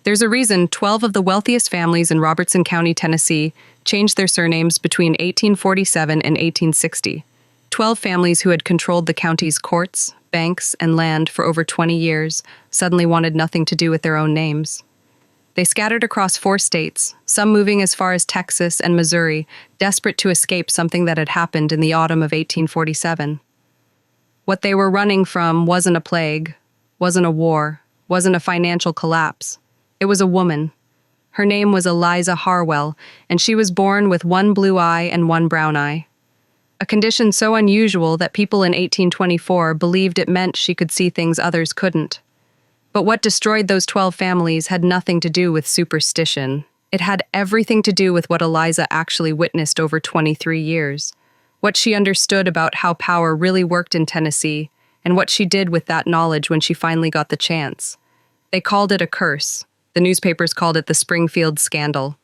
There's a reason 12 of the wealthiest families in Robertson County, Tennessee, changed their surnames between 1847 and 1860. 12 families who had controlled the county's courts, banks, and land for over 20 years suddenly wanted nothing to do with their own names. They scattered across 4 states, some moving as far as Texas and Missouri, desperate to escape something that had happened in the autumn of 1847. What they were running from wasn't a plague, wasn't a war, wasn't a financial collapse. It was a woman. Her name was Eliza Harwell, and she was born with one blue eye and one brown eye. A condition so unusual that people in 1824 believed it meant she could see things others couldn't. But what destroyed those 12 families had nothing to do with superstition. It had everything to do with what Eliza actually witnessed over 23 years, what she understood about how power really worked in Tennessee, and what she did with that knowledge when she finally got the chance. They called it a curse. The newspapers called it the Springfield Scandal.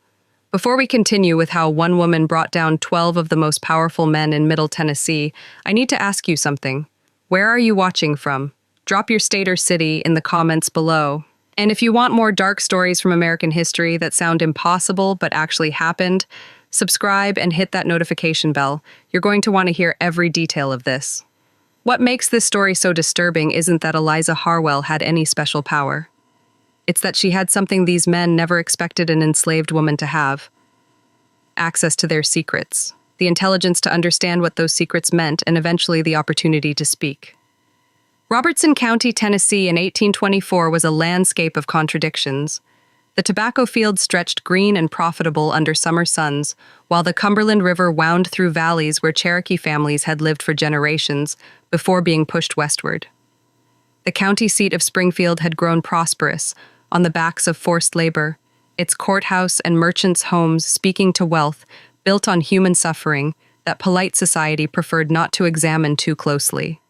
Before we continue with how one woman brought down 12 of the most powerful men in Middle Tennessee, I need to ask you something. Where are you watching from? Drop your state or city in the comments below. And if you want more dark stories from American history that sound impossible but actually happened, subscribe and hit that notification bell. You're going to want to hear every detail of this. What makes this story so disturbing isn't that Eliza Harwell had any special power. It's that she had something these men never expected an enslaved woman to have. Access to their secrets, the intelligence to understand what those secrets meant, and eventually the opportunity to speak. Robertson County, Tennessee in 1824 was a landscape of contradictions. The tobacco fields stretched green and profitable under summer suns, while the Cumberland River wound through valleys where Cherokee families had lived for generations before being pushed westward. The county seat of Springfield had grown prosperous on the backs of forced labor, its courthouse and merchants' homes speaking to wealth built on human suffering that polite society preferred not to examine too closely.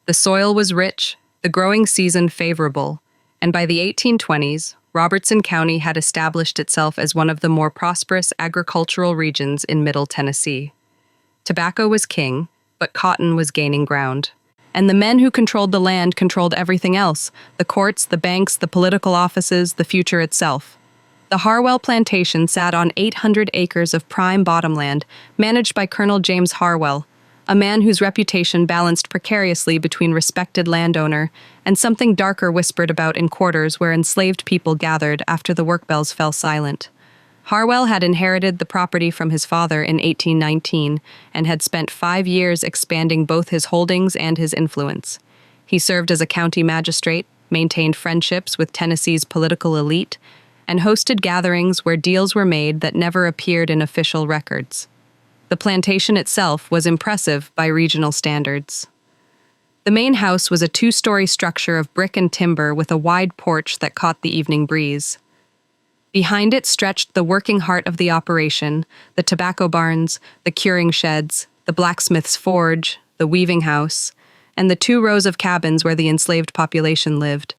The soil was rich, the growing season favorable, and by the 1820s, Robertson County had established itself as one of the more prosperous agricultural regions in Middle Tennessee. Tobacco was king, but cotton was gaining ground. And the men who controlled the land controlled everything else: the courts, the banks, the political offices, the future itself. The Harwell Plantation sat on 800 acres of prime bottomland, managed by Colonel James Harwell, a man whose reputation balanced precariously between respected landowner and something darker whispered about in quarters where enslaved people gathered after the work bells fell silent. Harwell had inherited the property from his father in 1819 and had spent 5 years expanding both his holdings and his influence. He served as a county magistrate, maintained friendships with Tennessee's political elite, and hosted gatherings where deals were made that never appeared in official records. The plantation itself was impressive by regional standards. The main house was a 2-story structure of brick and timber with a wide porch that caught the evening breeze. Behind it stretched the working heart of the operation, the tobacco barns, the curing sheds, the blacksmith's forge, the weaving house, and the 2 rows of cabins where the enslaved population lived.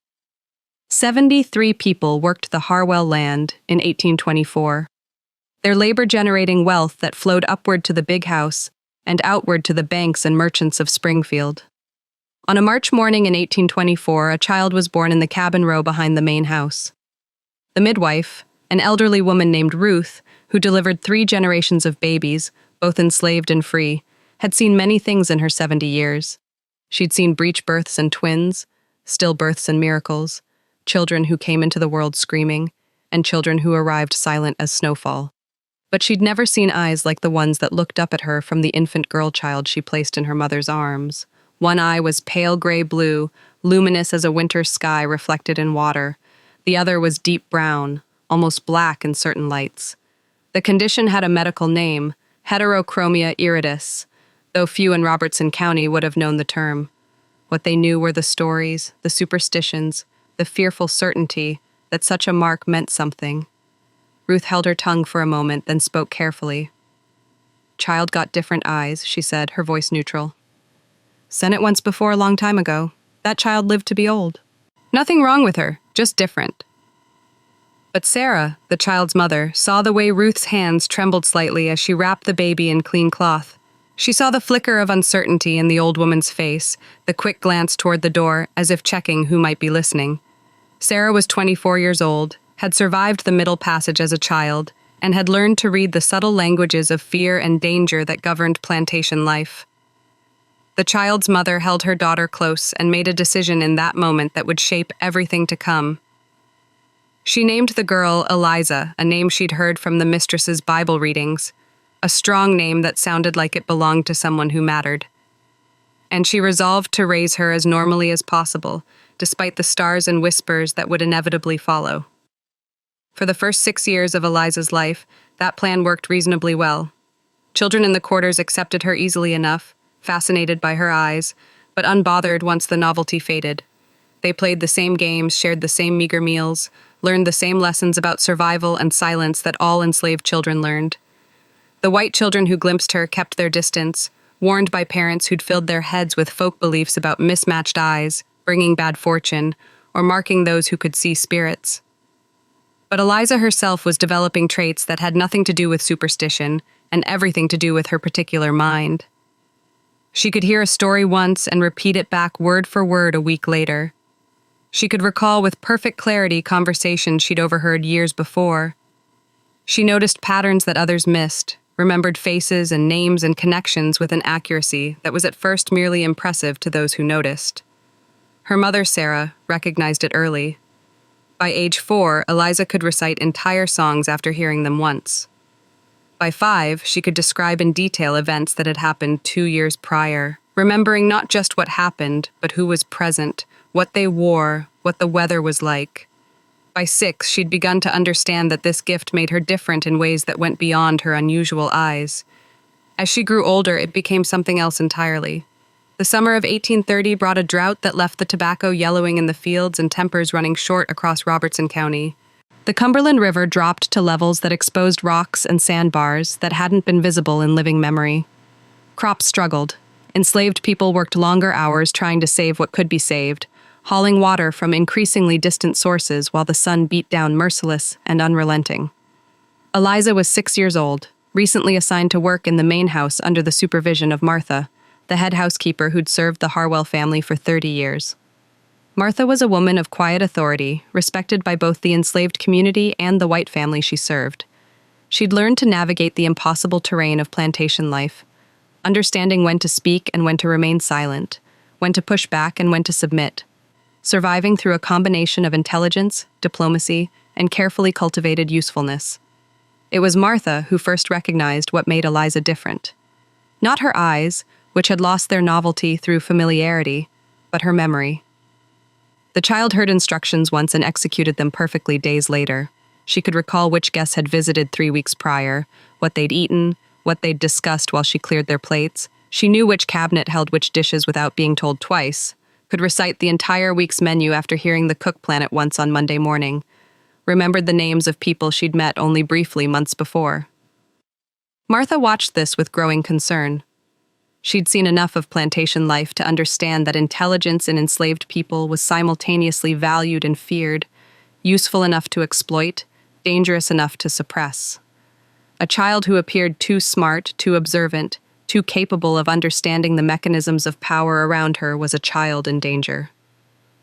73 people worked the Harwell land in 1824, their labor generating wealth that flowed upward to the big house and outward to the banks and merchants of Springfield. On a March morning in 1824, a child was born in the cabin row behind the main house. The midwife, an elderly woman named Ruth, who delivered 3 generations of babies, both enslaved and free, had seen many things in her 70 years. She'd seen breech births and twins, stillbirths and miracles, children who came into the world screaming, and children who arrived silent as snowfall. But she'd never seen eyes like the ones that looked up at her from the infant girl child she placed in her mother's arms. One eye was pale gray blue, luminous as a winter sky reflected in water. The other was deep brown, almost black in certain lights. The condition had a medical name, heterochromia iridis, though few in Robertson County would have known the term. What they knew were the stories, the superstitions, the fearful certainty that such a mark meant something. Ruth held her tongue for a moment, then spoke carefully. "Child got different eyes," she said, her voice neutral. "Seen it once before a long time ago. That child lived to be old. Nothing wrong with her, just different." But Sarah, the child's mother, saw the way Ruth's hands trembled slightly as she wrapped the baby in clean cloth. She saw the flicker of uncertainty in the old woman's face, the quick glance toward the door, as if checking who might be listening. Sarah was 24 years old, had survived the Middle Passage as a child, and had learned to read the subtle languages of fear and danger that governed plantation life. The child's mother held her daughter close and made a decision in that moment that would shape everything to come. She named the girl Eliza, a name she'd heard from the mistress's Bible readings, a strong name that sounded like it belonged to someone who mattered. And she resolved to raise her as normally as possible, despite the stars and whispers that would inevitably follow. For the first 6 years of Eliza's life, that plan worked reasonably well. Children in the quarters accepted her easily enough, fascinated by her eyes, but unbothered once the novelty faded. They played the same games, shared the same meager meals, learned the same lessons about survival and silence that all enslaved children learned. The white children who glimpsed her kept their distance, warned by parents who'd filled their heads with folk beliefs about mismatched eyes, bringing bad fortune, or marking those who could see spirits. But Eliza herself was developing traits that had nothing to do with superstition and everything to do with her particular mind. She could hear a story once and repeat it back word for word a week later. She could recall with perfect clarity conversations she'd overheard years before. She noticed patterns that others missed, remembered faces and names and connections with an accuracy that was at first merely impressive to those who noticed. Her mother, Sarah, recognized it early. By age 4, Eliza could recite entire songs after hearing them once. By 5, she could describe in detail events that had happened 2 years prior, remembering not just what happened, but who was present, what they wore, what the weather was like. By 6, she'd begun to understand that this gift made her different in ways that went beyond her unusual eyes. As she grew older, it became something else entirely. The summer of 1830 brought a drought that left the tobacco yellowing in the fields and tempers running short across Robertson County. The Cumberland River dropped to levels that exposed rocks and sandbars that hadn't been visible in living memory. Crops struggled. Enslaved people worked longer hours trying to save what could be saved, hauling water from increasingly distant sources while the sun beat down merciless and unrelenting. Eliza was 6 years old, recently assigned to work in the main house under the supervision of Martha, the head housekeeper who'd served the Harwell family for 30 years. Martha was a woman of quiet authority, respected by both the enslaved community and the white family she served. She'd learned to navigate the impossible terrain of plantation life, understanding when to speak and when to remain silent, when to push back and when to submit, surviving through a combination of intelligence, diplomacy, and carefully cultivated usefulness. It was Martha who first recognized what made Eliza different. Not her eyes, which had lost their novelty through familiarity, but her memory. The child heard instructions once and executed them perfectly days later. She could recall which guests had visited 3 weeks prior, what they'd eaten, what they'd discussed while she cleared their plates. She knew which cabinet held which dishes without being told twice, could recite the entire week's menu after hearing the cook plan it once on Monday morning, remembered the names of people she'd met only briefly months before. Martha watched this with growing concern. She'd seen enough of plantation life to understand that intelligence in enslaved people was simultaneously valued and feared, useful enough to exploit, dangerous enough to suppress. A child who appeared too smart, too observant, too capable of understanding the mechanisms of power around her was a child in danger.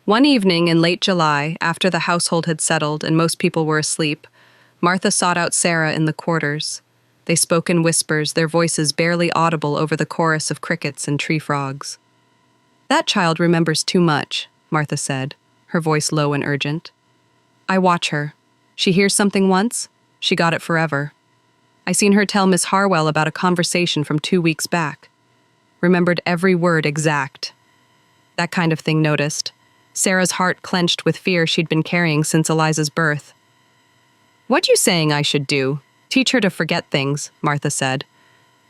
One evening in late July, after the household had settled and most people were asleep, Martha sought out Sarah in the quarters. They spoke in whispers, their voices barely audible over the chorus of crickets and tree frogs. "That child remembers too much," Martha said, her voice low and urgent. "I watch her. She hears something once, she got it forever. I seen her tell Miss Harwell about a conversation from 2 weeks back. Remembered every word exact. That kind of thing noticed. Sarah's heart clenched with fear she'd been carrying since Eliza's birth. "What you saying I should do? Teach her to forget things," Martha said.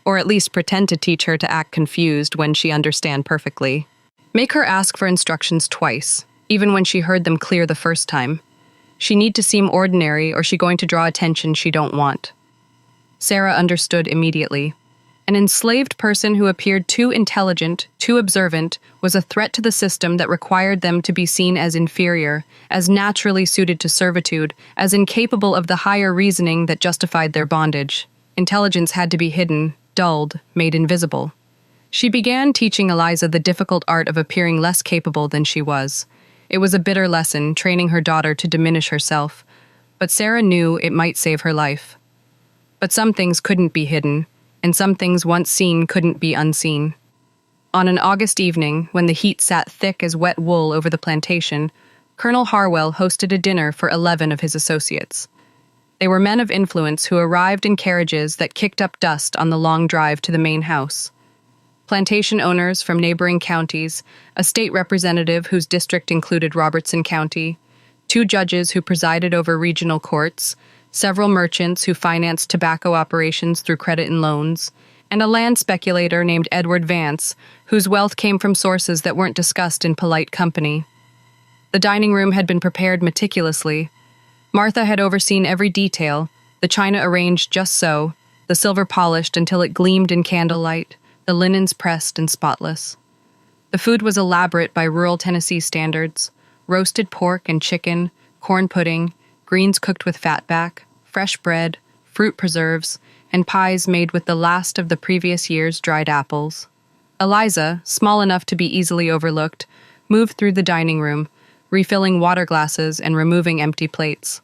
"Or at least pretend to teach her to act confused when she understand perfectly. Make her ask for instructions twice, even when she heard them clear the first time. She need to seem ordinary or she going to draw attention she don't want." Sarah understood immediately. An enslaved person who appeared too intelligent, too observant, was a threat to the system that required them to be seen as inferior, as naturally suited to servitude, as incapable of the higher reasoning that justified their bondage. Intelligence had to be hidden, dulled, made invisible. She began teaching Eliza the difficult art of appearing less capable than she was. It was a bitter lesson, training her daughter to diminish herself. but Sarah knew it might save her life. But some things couldn't be hidden, and some things once seen couldn't be unseen. On an August evening, when the heat sat thick as wet wool over the plantation, Colonel Harwell hosted a dinner for 11 of his associates. They were men of influence who arrived in carriages that kicked up dust on the long drive to the main house. Plantation owners from neighboring counties, a state representative whose district included Robertson County, 2 judges who presided over regional courts, several merchants who financed tobacco operations through credit and loans, and a land speculator named Edward Vance, whose wealth came from sources that weren't discussed in polite company. The dining room had been prepared meticulously. Martha had overseen every detail, the china arranged just so, the silver polished until it gleamed in candlelight, the linens pressed and spotless. The food was elaborate by rural Tennessee standards: roasted pork and chicken, corn pudding, greens cooked with fatback, fresh bread, fruit preserves, and pies made with the last of the previous year's dried apples. Eliza, small enough to be easily overlooked, moved through the dining room, refilling water glasses and removing empty plates.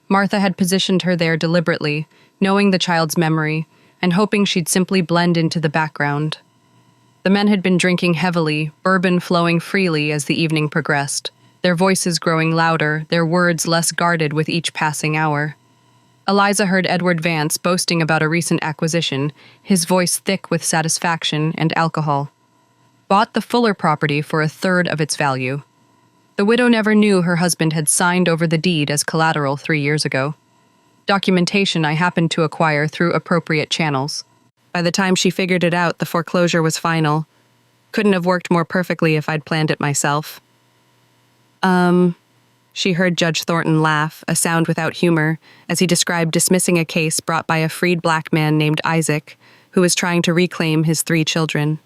Martha had positioned her there deliberately, knowing the child's memory, and hoping she'd simply blend into the background. The men had been drinking heavily, bourbon flowing freely as the evening progressed, their voices growing louder, their words less guarded with each passing hour. Eliza heard Edward Vance boasting about a recent acquisition, his voice thick with satisfaction and alcohol. Bought the Fuller property for 1/3 of its value. The widow never knew her husband had signed over the deed as collateral 3 years ago. Documentation I happened to acquire through appropriate channels. By the time she figured it out, the foreclosure was final. Couldn't have worked more perfectly if I'd planned it myself. She heard Judge Thornton laugh, a sound without humor, as he described dismissing a case brought by a freed black man named Isaac, who was trying to reclaim his 3 children.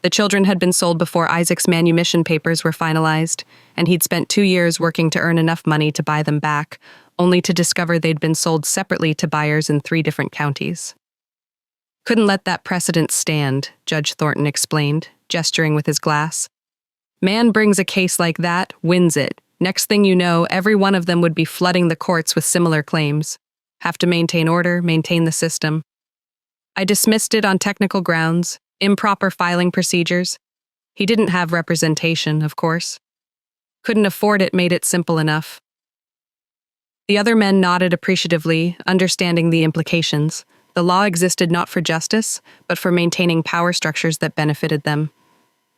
The children had been sold before Isaac's manumission papers were finalized, and he'd spent 2 years working to earn enough money to buy them back, only to discover they'd been sold separately to buyers in 3 different counties. Couldn't let that precedent stand, Judge Thornton explained, gesturing with his glass. Man brings a case like that, wins it. Next thing you know, every one of them would be flooding the courts with similar claims. Have to maintain order, maintain the system. I dismissed it on technical grounds, improper filing procedures. He didn't have representation, of course. Couldn't afford it made it simple enough. The other men nodded appreciatively, understanding the implications. The law existed not for justice, but for maintaining power structures that benefited them.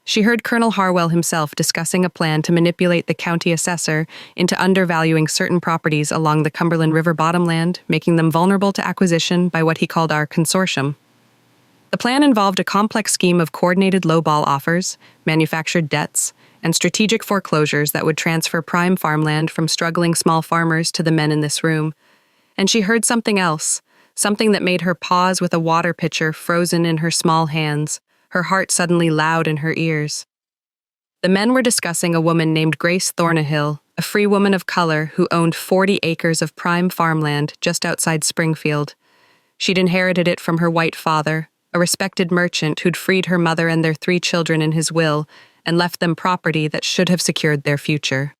She heard Colonel Harwell himself discussing a plan to manipulate the county assessor into undervaluing certain properties along the Cumberland River bottomland, making them vulnerable to acquisition by what he called our consortium. The plan involved a complex scheme of coordinated lowball offers, manufactured debts, and strategic foreclosures that would transfer prime farmland from struggling small farmers to the men in this room. And she heard something else, something that made her pause with a water pitcher frozen in her small hands, her heart suddenly loud in her ears. The men were discussing a woman named Grace Thornahill, a free woman of color who owned 40 acres of prime farmland just outside Springfield. She'd inherited it from her white father, a respected merchant who'd freed her mother and their 3 children in his will and left them property that should have secured their future.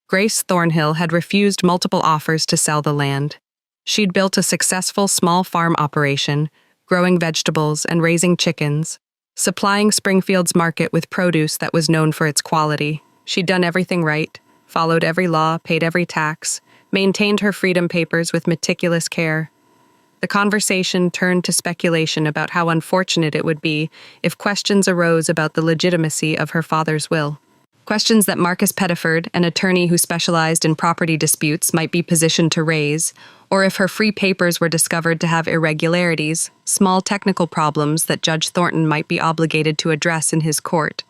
Grace Thornhill had refused multiple offers to sell the land. She'd built a successful small farm operation, growing vegetables and raising chickens, supplying Springfield's market with produce that was known for its quality. She'd done everything right, followed every law, paid every tax, maintained her freedom papers with meticulous care. The conversation turned to speculation about how unfortunate it would be if questions arose about the legitimacy of her father's will. Questions that Marcus Pettiford, an attorney who specialized in property disputes, might be positioned to raise, or if her free papers were discovered to have irregularities, small technical problems that Judge Thornton might be obligated to address in his court,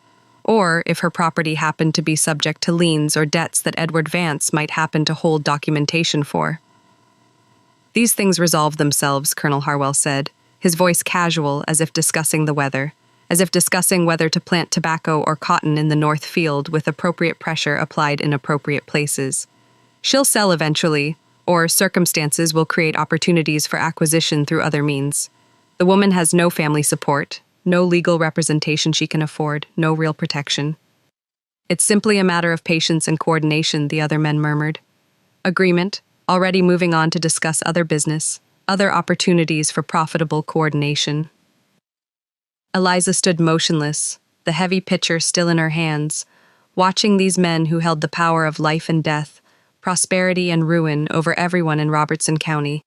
or if her property happened to be subject to liens or debts that Edward Vance might happen to hold documentation for. These things resolve themselves, Colonel Harwell said, his voice casual as if discussing the weather, as if discussing whether to plant tobacco or cotton in the North Field with appropriate pressure applied in appropriate places. She'll sell eventually, or circumstances will create opportunities for acquisition through other means. The woman has no family support, no legal representation she can afford, no real protection. It's simply a matter of patience and coordination, the other men murmured. Agreement, already moving on to discuss other business, other opportunities for profitable coordination. Eliza stood motionless, the heavy pitcher still in her hands, watching these men who held the power of life and death, prosperity and ruin over everyone in Robertson County.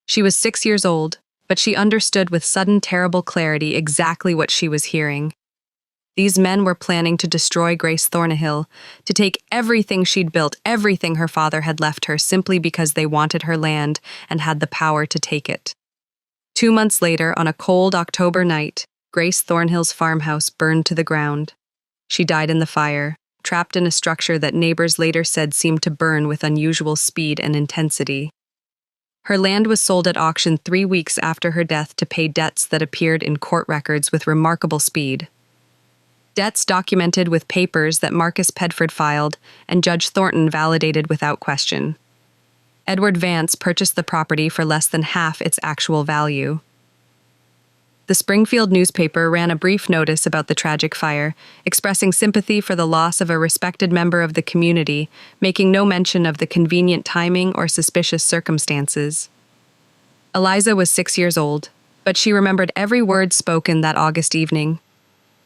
She was 6 years old, but she understood with sudden terrible clarity exactly what she was hearing. These men were planning to destroy Grace Thornhill, to take everything she'd built, everything her father had left her, simply because they wanted her land and had the power to take it. 2 months later, on a cold October night, Grace Thornhill's farmhouse burned to the ground. She died in the fire, trapped in a structure that neighbors later said seemed to burn with unusual speed and intensity. Her land was sold at auction 3 weeks after her death to pay debts that appeared in court records with remarkable speed. Debts documented with papers that Marcus Pedford filed and Judge Thornton validated without question. Edward Vance purchased the property for less than half its actual value. The Springfield newspaper ran a brief notice about the tragic fire, expressing sympathy for the loss of a respected member of the community, making no mention of the convenient timing or suspicious circumstances. Eliza was 6 years old, but she remembered every word spoken that August evening.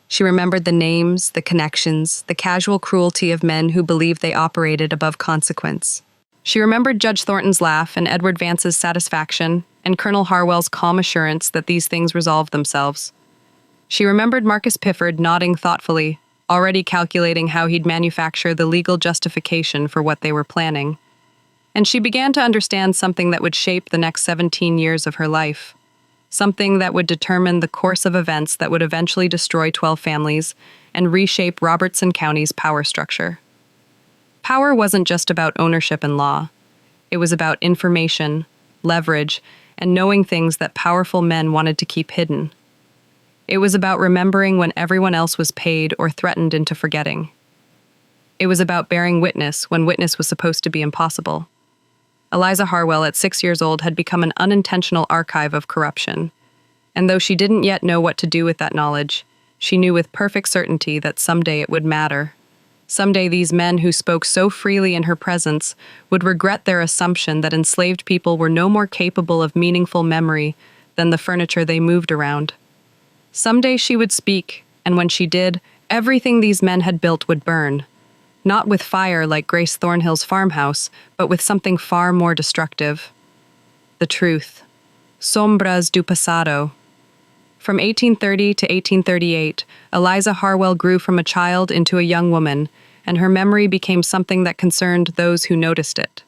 She remembered the names, the connections, the casual cruelty of men who believed they operated above consequence. She remembered Judge Thornton's laugh and Edward Vance's satisfaction, and Colonel Harwell's calm assurance that these things resolved themselves. She remembered Marcus Pifford nodding thoughtfully, already calculating how he'd manufacture the legal justification for what they were planning. And she began to understand something that would shape the next 17 years of her life. Something that would determine the course of events that would eventually destroy 12 families and reshape Robertson County's power structure. Power wasn't just about ownership and law. It was about information, leverage, and knowing things that powerful men wanted to keep hidden. It was about remembering when everyone else was paid or threatened into forgetting. It was about bearing witness when witness was supposed to be impossible. Eliza Harwell, at 6 years old, had become an unintentional archive of corruption. And though she didn't yet know what to do with that knowledge, she knew with perfect certainty that someday it would matter. Someday these men who spoke so freely in her presence would regret their assumption that enslaved people were no more capable of meaningful memory than the furniture they moved around. Someday she would speak, and when she did, everything these men had built would burn. Not with fire like Grace Thornhill's farmhouse, but with something far more destructive. The truth. Sombras do pasado. From 1830 to 1838, Eliza Harwell grew from a child into a young woman, and her memory became something that concerned those who noticed it.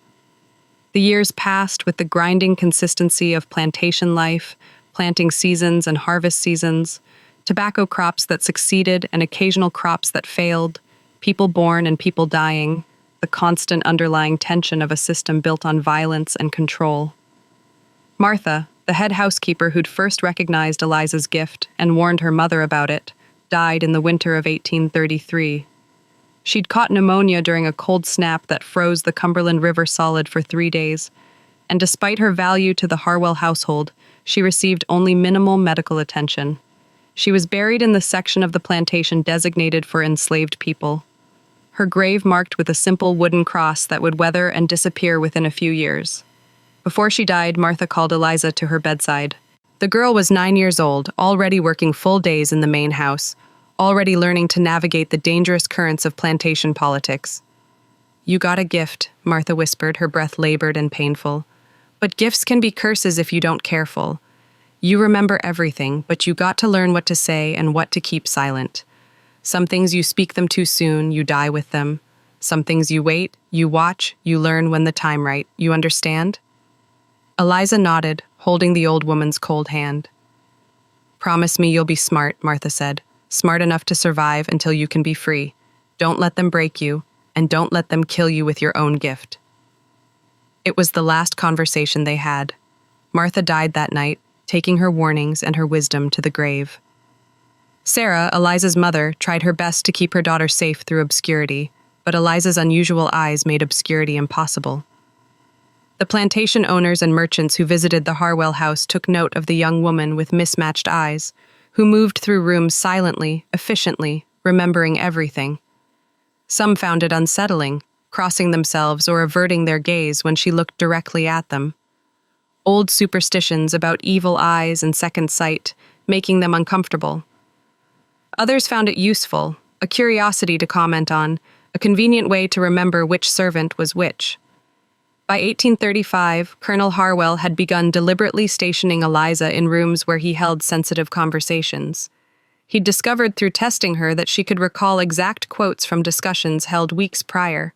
The years passed with the grinding consistency of plantation life, planting seasons and harvest seasons, tobacco crops that succeeded and occasional crops that failed, people born and people dying, the constant underlying tension of a system built on violence and control. Martha, the head housekeeper who'd first recognized Eliza's gift and warned her mother about it, died in the winter of 1833. She'd caught pneumonia during a cold snap that froze the Cumberland River solid for 3 days, and despite her value to the Harwell household, she received only minimal medical attention. She was buried in the section of the plantation designated for enslaved people. Her grave marked with a simple wooden cross that would weather and disappear within a few years. Before she died, Martha called Eliza to her bedside. The girl was 9 years old, already working full days in the main house, already learning to navigate the dangerous currents of plantation politics. "You got a gift," Martha whispered, her breath labored and painful. "But gifts can be curses if you don't careful. You remember everything, but you got to learn what to say and what to keep silent. Some things you speak them too soon, you die with them. Some things you wait, you watch, you learn when the time right. You understand?" Eliza nodded, holding the old woman's cold hand. "Promise me you'll be smart," Martha said. "Smart enough to survive until you can be free. Don't let them break you, and don't let them kill you with your own gift." It was the last conversation they had. Martha died that night, taking her warnings and her wisdom to the grave. Sarah, Eliza's mother, tried her best to keep her daughter safe through obscurity, but Eliza's unusual eyes made obscurity impossible. The plantation owners and merchants who visited the Harwell house took note of the young woman with mismatched eyes, who moved through rooms silently, efficiently, remembering everything. Some found it unsettling, crossing themselves or averting their gaze when she looked directly at them. Old superstitions about evil eyes and second sight, making them uncomfortable. Others found it useful, a curiosity to comment on, a convenient way to remember which servant was which. By 1835, Colonel Harwell had begun deliberately stationing Eliza in rooms where he held sensitive conversations. He'd discovered through testing her that she could recall exact quotes from discussions held weeks prior.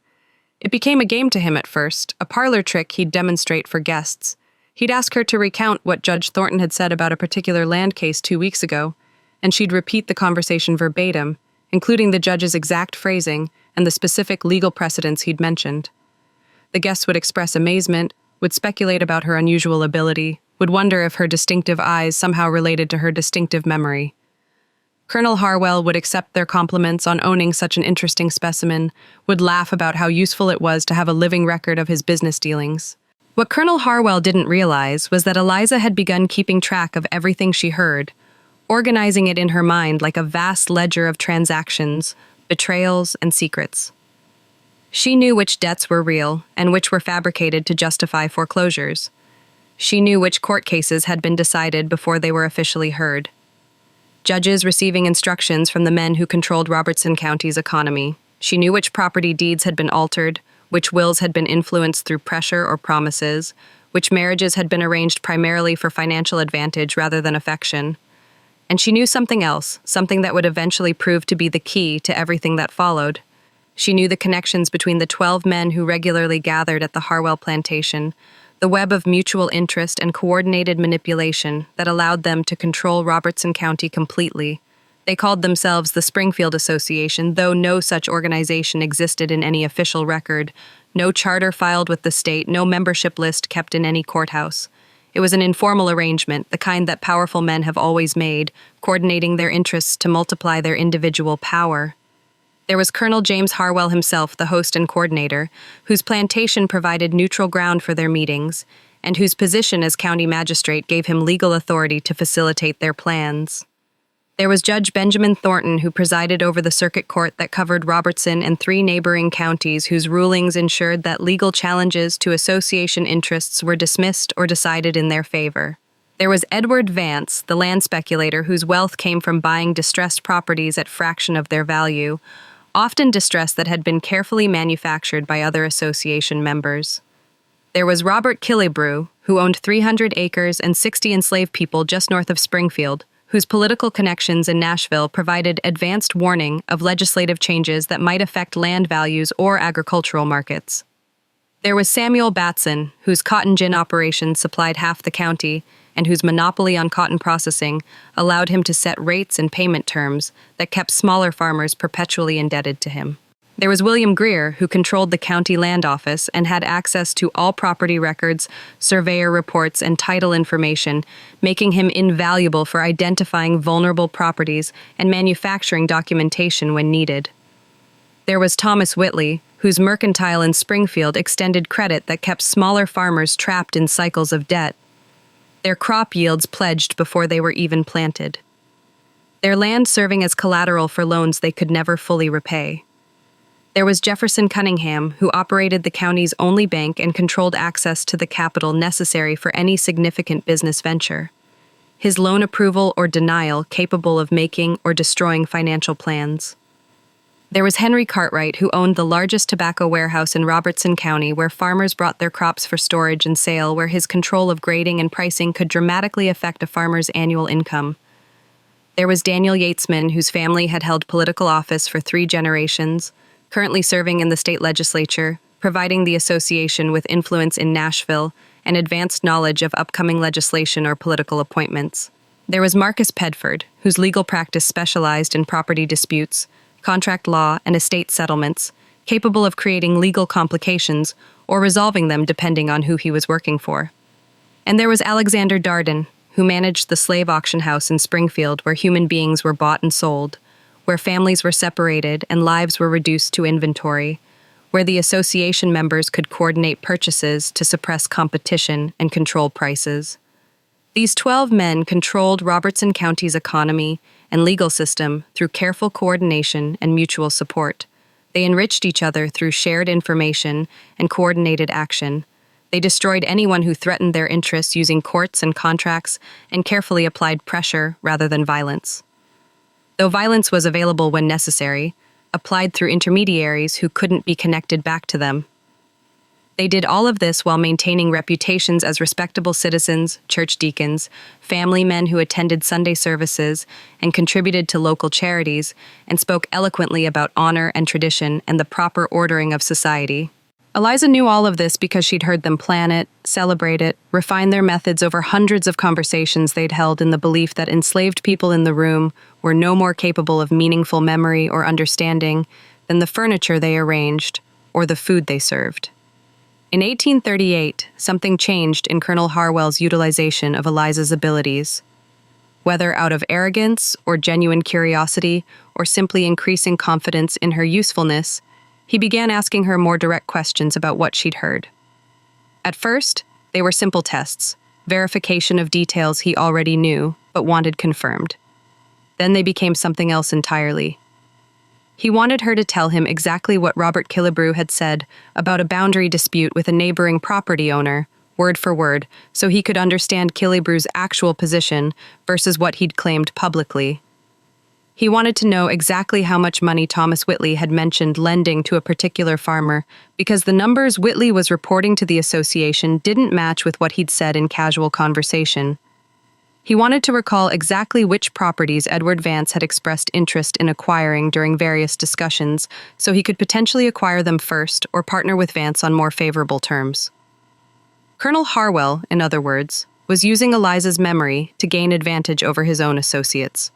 It became a game to him at first, a parlor trick he'd demonstrate for guests. He'd ask her to recount what Judge Thornton had said about a particular land case 2 weeks ago, and she'd repeat the conversation verbatim, including the judge's exact phrasing and the specific legal precedents he'd mentioned. The guests would express amazement, would speculate about her unusual ability, would wonder if her distinctive eyes somehow related to her distinctive memory. Colonel Harwell would accept their compliments on owning such an interesting specimen, would laugh about how useful it was to have a living record of his business dealings. What Colonel Harwell didn't realize was that Eliza had begun keeping track of everything she heard, organizing it in her mind like a vast ledger of transactions, betrayals, and secrets. She knew which debts were real and which were fabricated to justify foreclosures. She knew which court cases had been decided before they were officially heard. Judges receiving instructions from the men who controlled Robertson County's economy. She knew which property deeds had been altered, which wills had been influenced through pressure or promises, which marriages had been arranged primarily for financial advantage rather than affection. And she knew something else, something that would eventually prove to be the key to everything that followed. She knew the connections between the 12 men who regularly gathered at the Harwell Plantation, the web of mutual interest and coordinated manipulation that allowed them to control Robertson County completely. They called themselves the Springfield Association, though no such organization existed in any official record, no charter filed with the state, no membership list kept in any courthouse. It was an informal arrangement, the kind that powerful men have always made, coordinating their interests to multiply their individual power. There was Colonel James Harwell himself, the host and coordinator, whose plantation provided neutral ground for their meetings, and whose position as county magistrate gave him legal authority to facilitate their plans. There was Judge Benjamin Thornton, who presided over the circuit court that covered Robertson and 3 neighboring counties, whose rulings ensured that legal challenges to association interests were dismissed or decided in their favor. There was Edward Vance, the land speculator whose wealth came from buying distressed properties at fraction of their value, often distress that had been carefully manufactured by other association members. There was Robert Killebrew, who owned 300 acres and 60 enslaved people just north of Springfield, whose political connections in Nashville provided advanced warning of legislative changes that might affect land values or agricultural markets. There was Samuel Batson, whose cotton gin operations supplied half the county, and whose monopoly on cotton processing allowed him to set rates and payment terms that kept smaller farmers perpetually indebted to him. There was William Greer, who controlled the county land office and had access to all property records, surveyor reports, and title information, making him invaluable for identifying vulnerable properties and manufacturing documentation when needed. There was Thomas Whitley, whose mercantile in Springfield extended credit that kept smaller farmers trapped in cycles of debt. Their crop yields pledged before they were even planted. Their land serving as collateral for loans they could never fully repay. There was Jefferson Cunningham, who operated the county's only bank and controlled access to the capital necessary for any significant business venture. His loan approval or denial capable of making or destroying financial plans. There was Henry Cartwright, who owned the largest tobacco warehouse in Robertson County, where farmers brought their crops for storage and sale, where his control of grading and pricing could dramatically affect a farmer's annual income. There was Daniel Yatesman, whose family had held political office for 3 generations, currently serving in the state legislature, providing the association with influence in Nashville and advanced knowledge of upcoming legislation or political appointments. There was Marcus Pedford, whose legal practice specialized in property disputes, contract law, and estate settlements, capable of creating legal complications or resolving them depending on who he was working for. And there was Alexander Darden, who managed the slave auction house in Springfield, where human beings were bought and sold, where families were separated and lives were reduced to inventory, where the association members could coordinate purchases to suppress competition and control prices. These 12 men controlled Robertson County's economy and legal system through careful coordination and mutual support. They enriched each other through shared information and coordinated action. They destroyed anyone who threatened their interests using courts and contracts and carefully applied pressure rather than violence. Though violence was available when necessary, applied through intermediaries who couldn't be connected back to them. They did all of this while maintaining reputations as respectable citizens, church deacons, family men who attended Sunday services and contributed to local charities, and spoke eloquently about honor and tradition and the proper ordering of society. Eliza knew all of this because she'd heard them plan it, celebrate it, refine their methods over hundreds of conversations they'd held in the belief that enslaved people in the room were no more capable of meaningful memory or understanding than the furniture they arranged or the food they served. In 1838, something changed in Colonel Harwell's utilization of Eliza's abilities. Whether out of arrogance or genuine curiosity or simply increasing confidence in her usefulness, he began asking her more direct questions about what she'd heard. At first, they were simple tests, verification of details he already knew but wanted confirmed. Then they became something else entirely. He wanted her to tell him exactly what Robert Killebrew had said about a boundary dispute with a neighboring property owner, word for word, so he could understand Killebrew's actual position versus what he'd claimed publicly. He wanted to know exactly how much money Thomas Whitley had mentioned lending to a particular farmer, because the numbers Whitley was reporting to the association didn't match with what he'd said in casual conversation. He wanted to recall exactly which properties Edward Vance had expressed interest in acquiring during various discussions, so he could potentially acquire them first or partner with Vance on more favorable terms. Colonel Harwell, in other words, was using Eliza's memory to gain advantage over his own associates.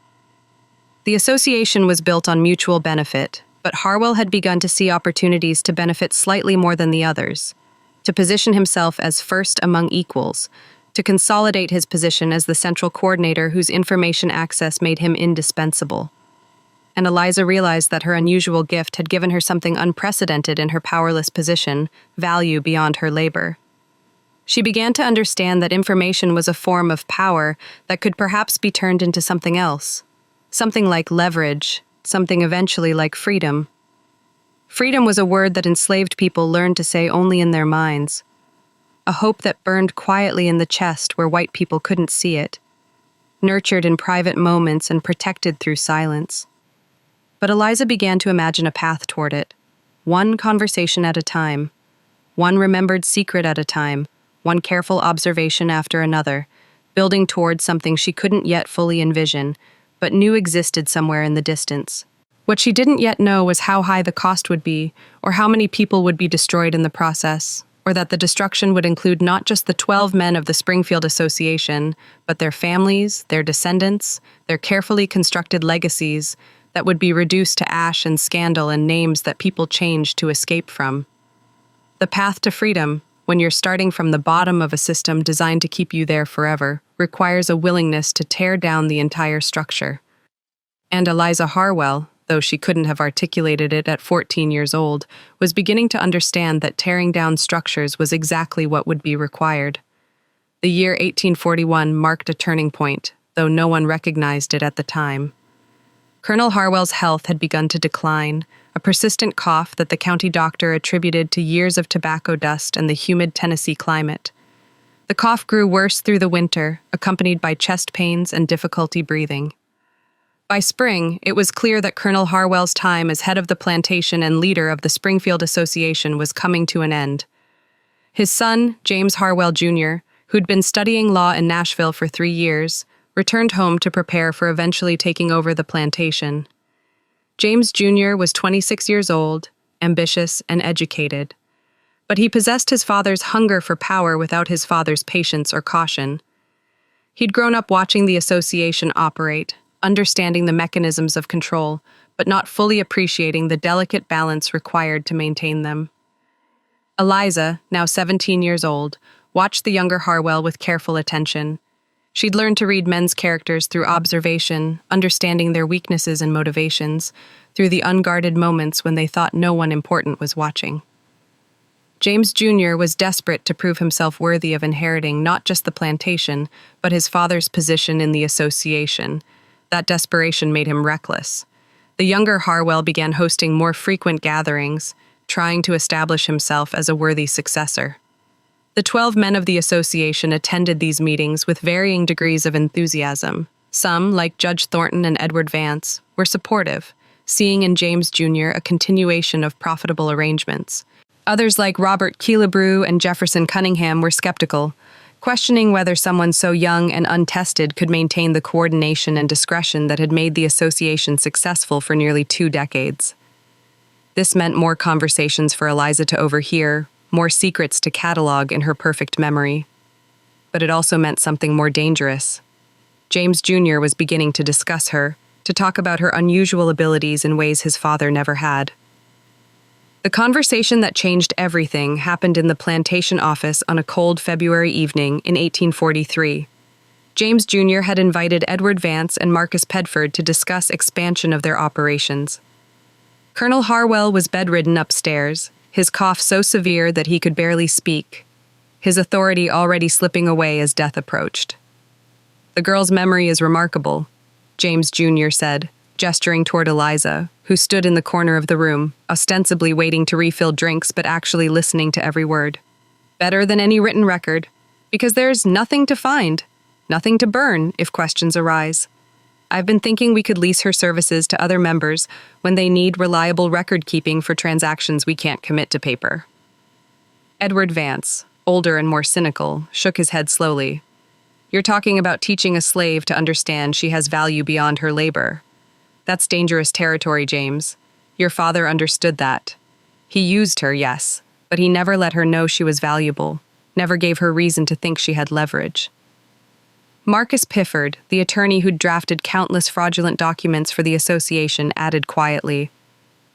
The association was built on mutual benefit, but Harwell had begun to see opportunities to benefit slightly more than the others, to position himself as first among equals, to consolidate his position as the central coordinator whose information access made him indispensable. And Eliza realized that her unusual gift had given her something unprecedented in her powerless position, value beyond her labor. She began to understand that information was a form of power that could perhaps be turned into something else, something like leverage, something eventually like freedom. Freedom was a word that enslaved people learned to say only in their minds, a hope that burned quietly in the chest where white people couldn't see it, nurtured in private moments and protected through silence. But Eliza began to imagine a path toward it, one conversation at a time, one remembered secret at a time, one careful observation after another, building toward something she couldn't yet fully envision, but knew existed somewhere in the distance. What she didn't yet know was how high the cost would be, or how many people would be destroyed in the process, or that the destruction would include not just the 12 men of the Springfield Association, but their families, their descendants, their carefully constructed legacies that would be reduced to ash and scandal and names that people changed to escape from. The path to freedom, when you're starting from the bottom of a system designed to keep you there forever, requires a willingness to tear down the entire structure. And Eliza Harwell, though she couldn't have articulated it at 14 years old, was beginning to understand that tearing down structures was exactly what would be required. The year 1841 marked a turning point, though no one recognized it at the time. Colonel Harwell's health had begun to decline, a persistent cough that the county doctor attributed to years of tobacco dust and the humid Tennessee climate. The cough grew worse through the winter, accompanied by chest pains and difficulty breathing. By spring, it was clear that Colonel Harwell's time as head of the plantation and leader of the Springfield Association was coming to an end. His son, James Harwell Jr., who'd been studying law in Nashville for 3 years, returned home to prepare for eventually taking over the plantation. James Jr. was 26 years old, ambitious and educated. But he possessed his father's hunger for power without his father's patience or caution. He'd grown up watching the association operate, understanding the mechanisms of control, but not fully appreciating the delicate balance required to maintain them. Eliza, now 17 years old, watched the younger Harwell with careful attention. She'd learned to read men's characters through observation, understanding their weaknesses and motivations, through the unguarded moments when they thought no one important was watching. James Jr. was desperate to prove himself worthy of inheriting not just the plantation, but his father's position in the association. That desperation made him reckless. The younger Harwell began hosting more frequent gatherings, trying to establish himself as a worthy successor. The 12 men of the association attended these meetings with varying degrees of enthusiasm. Some, like Judge Thornton and Edward Vance, were supportive, seeing in James Jr. a continuation of profitable arrangements. Others, like Robert Killebrew and Jefferson Cunningham, were skeptical, questioning whether someone so young and untested could maintain the coordination and discretion that had made the association successful for nearly 2 decades. This meant more conversations for Eliza to overhear, more secrets to catalog in her perfect memory. But it also meant something more dangerous. James Jr. was beginning to discuss her, to talk about her unusual abilities in ways his father never had. The conversation that changed everything happened in the Plantation office on a cold February evening in 1843. James Jr. had invited Edward Vance and Marcus Pedford to discuss expansion of their operations. Colonel Harwell was bedridden upstairs, his cough so severe that he could barely speak, his authority already slipping away as death approached. "The girl's memory is remarkable," James Jr. said, gesturing toward Eliza, who stood in the corner of the room, ostensibly waiting to refill drinks but actually listening to every word. "Better than any written record, because there's nothing to find, nothing to burn if questions arise. I've been thinking we could lease her services to other members when they need reliable record-keeping for transactions we can't commit to paper." Edward Vance, older and more cynical, shook his head slowly. "You're talking about teaching a slave to understand she has value beyond her labor. That's dangerous territory, James. Your father understood that. He used her, yes, but he never let her know she was valuable, never gave her reason to think she had leverage." Marcus Pifford, the attorney who'd drafted countless fraudulent documents for the association, added quietly,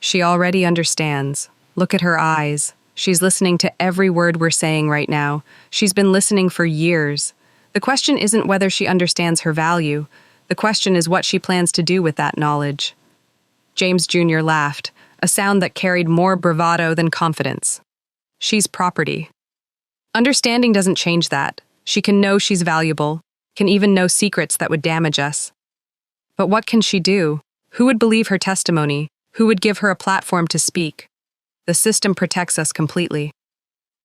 "She already understands. Look at her eyes. She's listening to every word we're saying right now. She's been listening for years. The question isn't whether she understands her value. The question is what she plans to do with that knowledge." James Jr. laughed, a sound that carried more bravado than confidence. "She's property. Understanding doesn't change that. She can know she's valuable, can even know secrets that would damage us. But what can she do? Who would believe her testimony? Who would give her a platform to speak? The system protects us completely."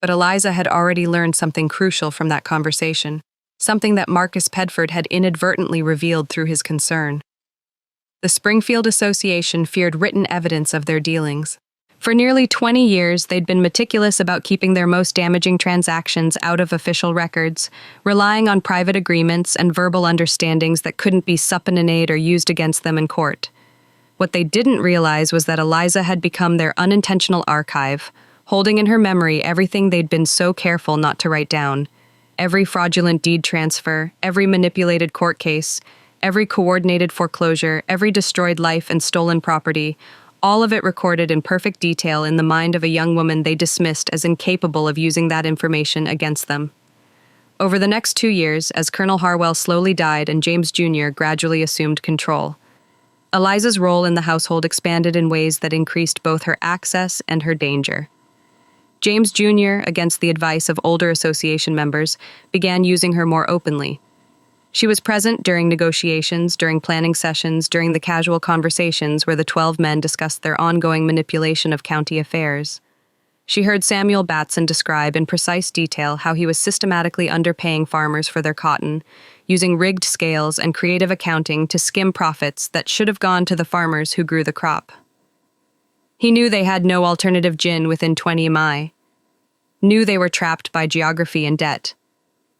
But Eliza had already learned something crucial from that conversation, something that Marcus Pedford had inadvertently revealed through his concern. The Springfield Association feared written evidence of their dealings. For nearly 20 years, they'd been meticulous about keeping their most damaging transactions out of official records, relying on private agreements and verbal understandings that couldn't be subpoenaed or used against them in court. What they didn't realize was that Eliza had become their unintentional archive, holding in her memory everything they'd been so careful not to write down. Every fraudulent deed transfer, every manipulated court case, every coordinated foreclosure, every destroyed life and stolen property, all of it recorded in perfect detail in the mind of a young woman they dismissed as incapable of using that information against them. Over the next 2 years, as Colonel Harwell slowly died and James Jr. gradually assumed control, Eliza's role in the household expanded in ways that increased both her access and her danger. James Jr., against the advice of older association members, began using her more openly. She was present during negotiations, during planning sessions, during the casual conversations where the 12 men discussed their ongoing manipulation of county affairs. She heard Samuel Batson describe in precise detail how he was systematically underpaying farmers for their cotton, using rigged scales and creative accounting to skim profits that should have gone to the farmers who grew the crop. He knew they had no alternative gin within 20 mi, knew they were trapped by geography and debt,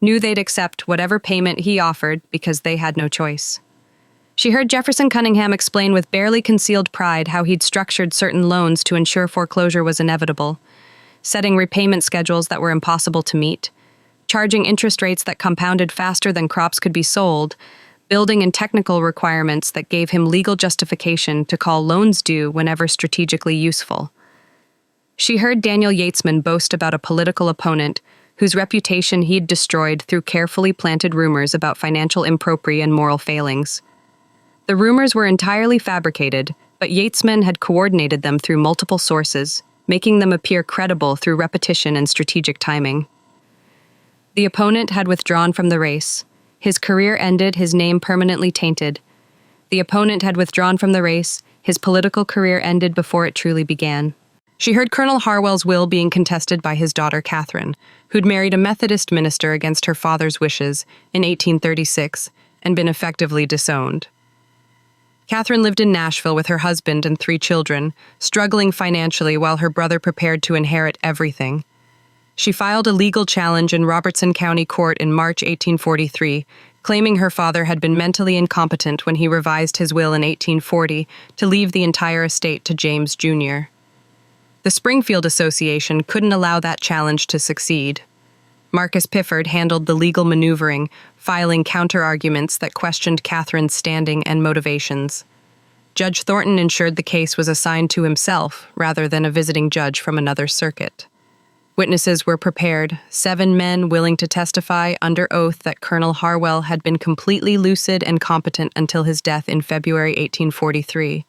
knew they'd accept whatever payment he offered because they had no choice. She heard Jefferson Cunningham explain with barely concealed pride how he'd structured certain loans to ensure foreclosure was inevitable, setting repayment schedules that were impossible to meet, charging interest rates that compounded faster than crops could be sold, building in technical requirements that gave him legal justification to call loans due whenever strategically useful. She heard Daniel Yatesman boast about a political opponent whose reputation he'd destroyed through carefully planted rumors about financial impropriety and moral failings. The rumors were entirely fabricated, but Yatesman had coordinated them through multiple sources, making them appear credible through repetition and strategic timing. The opponent had withdrawn from the race. His career ended, his name permanently tainted. The opponent had withdrawn from the race, His political career ended before it truly began. She heard Colonel Harwell's will being contested by his daughter Catherine, who'd married a Methodist minister against her father's wishes in 1836 and been effectively disowned. Catherine lived in Nashville with her husband and 3 children, struggling financially while her brother prepared to inherit everything. She filed a legal challenge in Robertson County Court in March 1843, claiming her father had been mentally incompetent when he revised his will in 1840 to leave the entire estate to James Jr. The Springfield Association couldn't allow that challenge to succeed. Marcus Pifford handled the legal maneuvering, filing counter-arguments that questioned Catherine's standing and motivations. Judge Thornton ensured the case was assigned to himself rather than a visiting judge from another circuit. Witnesses were prepared, 7 men willing to testify under oath that Colonel Harwell had been completely lucid and competent until his death in February 1843.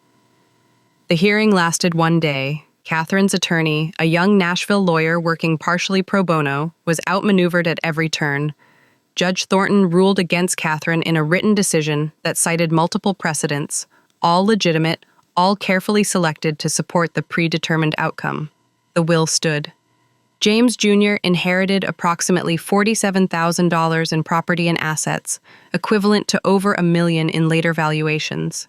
The hearing lasted 1 day. Catherine's attorney, a young Nashville lawyer working partially pro bono, was outmaneuvered at every turn. Judge Thornton ruled against Catherine in a written decision that cited multiple precedents, all legitimate, all carefully selected to support the predetermined outcome. The will stood. James Jr. inherited approximately $47,000 in property and assets, equivalent to over $1 million in later valuations.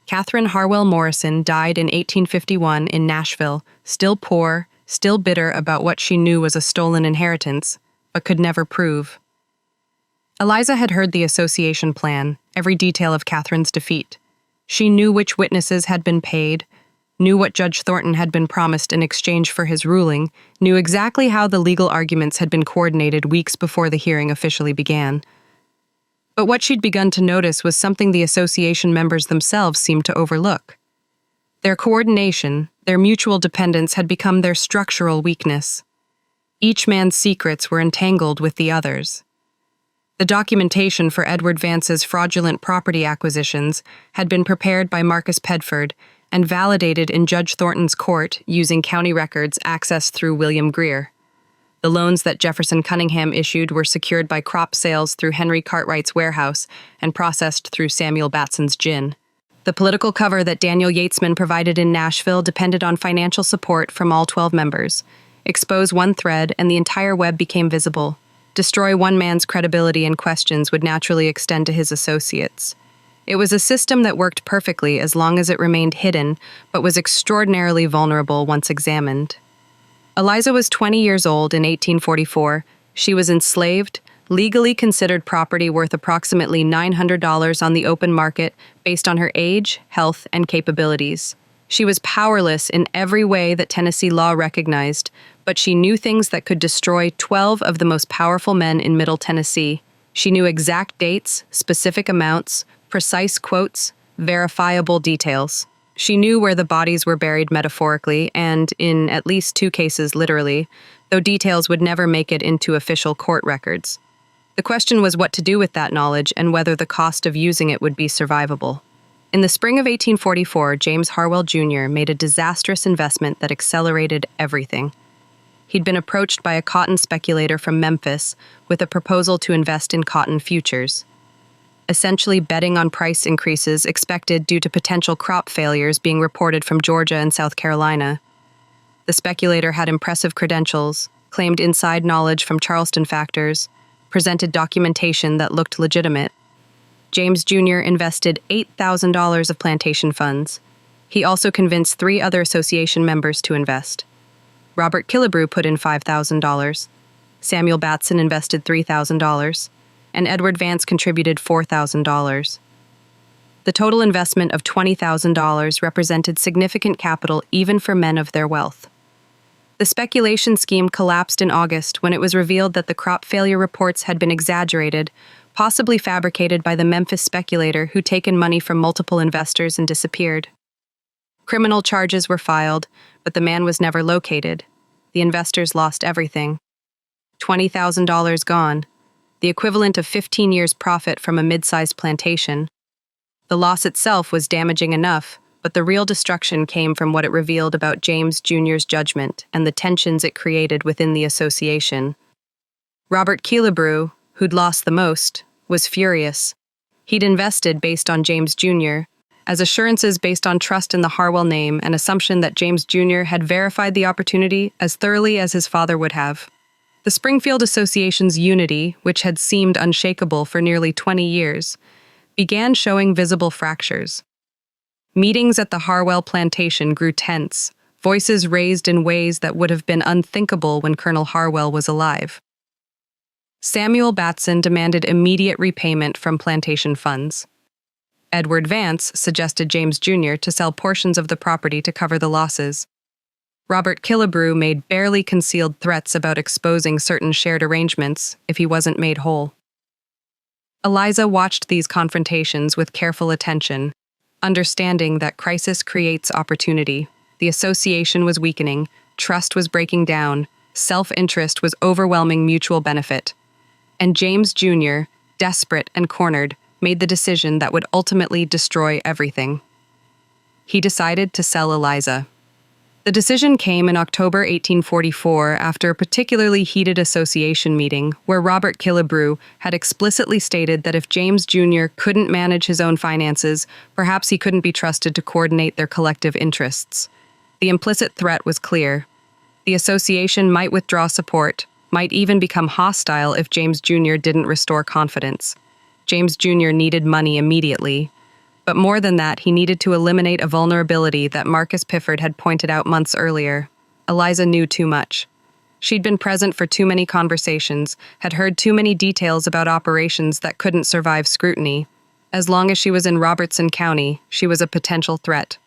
Catherine Harwell Morrison died in 1851 in Nashville, still poor, still bitter about what she knew was a stolen inheritance, but could never prove. Eliza had heard the association plan, every detail of Catherine's defeat. She knew which witnesses had been paid, knew what Judge Thornton had been promised in exchange for his ruling, knew exactly how the legal arguments had been coordinated weeks before the hearing officially began. But what she'd begun to notice was something the association members themselves seemed to overlook. Their coordination, their mutual dependence had become their structural weakness. Each man's secrets were entangled with the others. The documentation for Edward Vance's fraudulent property acquisitions had been prepared by Marcus Pedford and validated in Judge Thornton's court using county records accessed through William Greer. The loans that Jefferson Cunningham issued were secured by crop sales through Henry Cartwright's warehouse and processed through Samuel Batson's gin. The political cover that Daniel Yatesman provided in Nashville depended on financial support from all 12 members. Expose one thread and the entire web became visible. Destroy one man's credibility and questions would naturally extend to his associates. It was a system that worked perfectly as long as it remained hidden, but was extraordinarily vulnerable once examined. Eliza was 20 years old in 1844. She was enslaved, legally considered property worth approximately $900 on the open market based on her age, health, and capabilities. She was powerless in every way that Tennessee law recognized, but she knew things that could destroy 12 of the most powerful men in Middle Tennessee. She knew exact dates, specific amounts, precise quotes, verifiable details. She knew where the bodies were buried metaphorically and, in at least 2 cases, literally, though details would never make it into official court records. The question was what to do with that knowledge and whether the cost of using it would be survivable. In the spring of 1844, James Harwell Jr. made a disastrous investment that accelerated everything. He'd been approached by a cotton speculator from Memphis with a proposal to invest in cotton futures, essentially betting on price increases expected due to potential crop failures being reported from Georgia and South Carolina. The speculator had impressive credentials, claimed inside knowledge from Charleston factors, presented documentation that looked legitimate. James Jr. invested $8,000 of plantation funds. He also convinced 3 other association members to invest. Robert Killebrew put in $5,000. Samuel Batson invested $3,000. And Edward Vance contributed $4,000. The total investment of $20,000 represented significant capital even for men of their wealth. The speculation scheme collapsed in August when it was revealed that the crop failure reports had been exaggerated, possibly fabricated by the Memphis speculator who'd taken money from multiple investors and disappeared. Criminal charges were filed, but the man was never located. The investors lost everything. $20,000 gone. The equivalent of 15 years' profit from a mid-sized plantation. The loss itself was damaging enough, but the real destruction came from what it revealed about James Jr.'s judgment and the tensions it created within the association. Robert Killebrew, who'd lost the most, was furious. He'd invested based on James Jr., as assurances based on trust in the Harwell name and assumption that James Jr. had verified the opportunity as thoroughly as his father would have. The Springfield Association's unity, which had seemed unshakable for nearly 20 years, began showing visible fractures. Meetings at the Harwell Plantation grew tense, voices raised in ways that would have been unthinkable when Colonel Harwell was alive. Samuel Batson demanded immediate repayment from plantation funds. Edward Vance suggested James Jr. to sell portions of the property to cover the losses. Robert Killebrew made barely concealed threats about exposing certain shared arrangements if he wasn't made whole. Eliza watched these confrontations with careful attention, understanding that crisis creates opportunity. The association was weakening, trust was breaking down, self-interest was overwhelming mutual benefit. And James Jr., desperate and cornered, made the decision that would ultimately destroy everything. He decided to sell Eliza. The decision came in October 1844 after a particularly heated association meeting where Robert Killebrew had explicitly stated that if James Jr. couldn't manage his own finances, perhaps he couldn't be trusted to coordinate their collective interests. The implicit threat was clear. The association might withdraw support, might even become hostile if James Jr. didn't restore confidence. James Jr. needed money immediately. But more than that, he needed to eliminate a vulnerability that Marcus Pifford had pointed out months earlier. Eliza knew too much. She'd been present for too many conversations, had heard too many details about operations that couldn't survive scrutiny. As long as she was in Robertson County, she was a potential threat.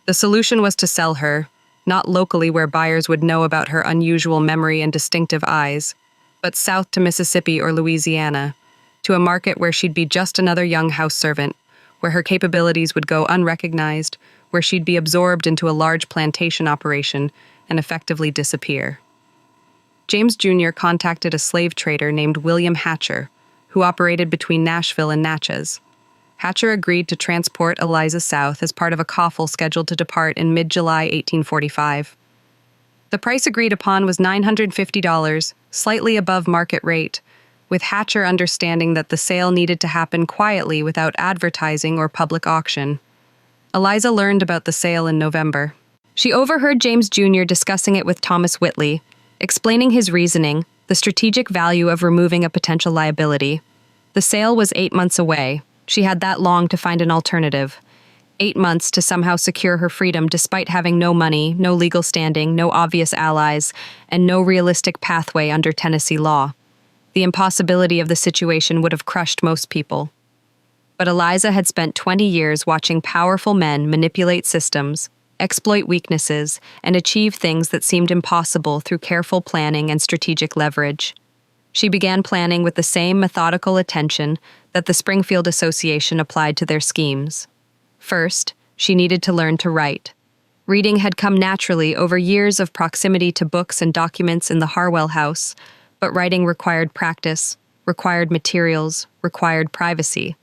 The solution was to sell her, not locally where buyers would know about her unusual memory and distinctive eyes, but south to Mississippi or Louisiana, to a market where she'd be just another young house servant, where her capabilities would go unrecognized, where she'd be absorbed into a large plantation operation and effectively disappear. James Jr. contacted a slave trader named William Hatcher, who operated between Nashville and Natchez. Hatcher agreed to transport Eliza south as part of a coffle scheduled to depart in mid-July 1845. The price agreed upon was $950, slightly above market rate, with Hatcher understanding that the sale needed to happen quietly without advertising or public auction. Eliza learned about the sale in November. She overheard James Jr. discussing it with Thomas Whitley, explaining his reasoning, the strategic value of removing a potential liability. The sale was 8 months away. She had that long to find an alternative. 8 months to somehow secure her freedom despite having no money, no legal standing, no obvious allies, and no realistic pathway under Tennessee law. The impossibility of the situation would have crushed most people. But Eliza had spent 20 years watching powerful men manipulate systems, exploit weaknesses, and achieve things that seemed impossible through careful planning and strategic leverage. She began planning with the same methodical attention that the Springfield Association applied to their schemes. First, she needed to learn to write. Reading had come naturally over years of proximity to books and documents in the Harwell house, but writing required practice, required materials, required privacy.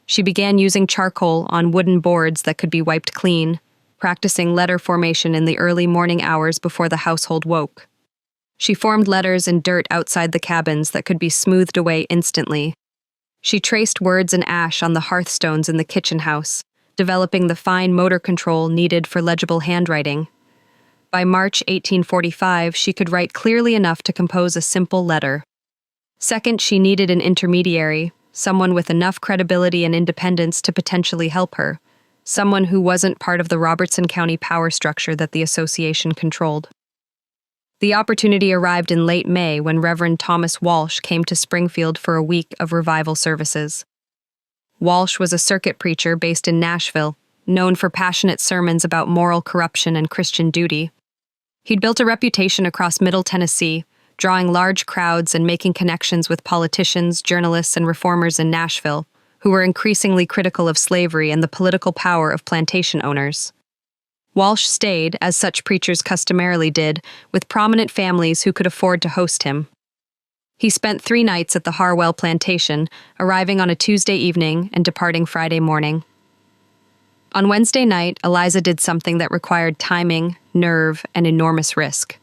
She began using charcoal on wooden boards that could be wiped clean, practicing letter formation in the early morning hours before the household woke. She formed letters in dirt outside the cabins that could be smoothed away instantly. She traced words in ash on the hearthstones in the kitchen house, developing the fine motor control needed for legible handwriting. By March 1845, she could write clearly enough to compose a simple letter. Second, she needed an intermediary, someone with enough credibility and independence to potentially help her, someone who wasn't part of the Robertson County power structure that the association controlled. The opportunity arrived in late May when Reverend Thomas Walsh came to Springfield for a week of revival services. Walsh was a circuit preacher based in Nashville, known for passionate sermons about moral corruption and Christian duty. He'd built a reputation across Middle Tennessee, drawing large crowds and making connections with politicians, journalists, and reformers in Nashville, who were increasingly critical of slavery and the political power of plantation owners. Walsh stayed, as such preachers customarily did, with prominent families who could afford to host him. He spent 3 nights at the Harwell Plantation, arriving on a Tuesday evening and departing Friday morning. On Wednesday night, Eliza did something that required timing, nerve, and enormous risk.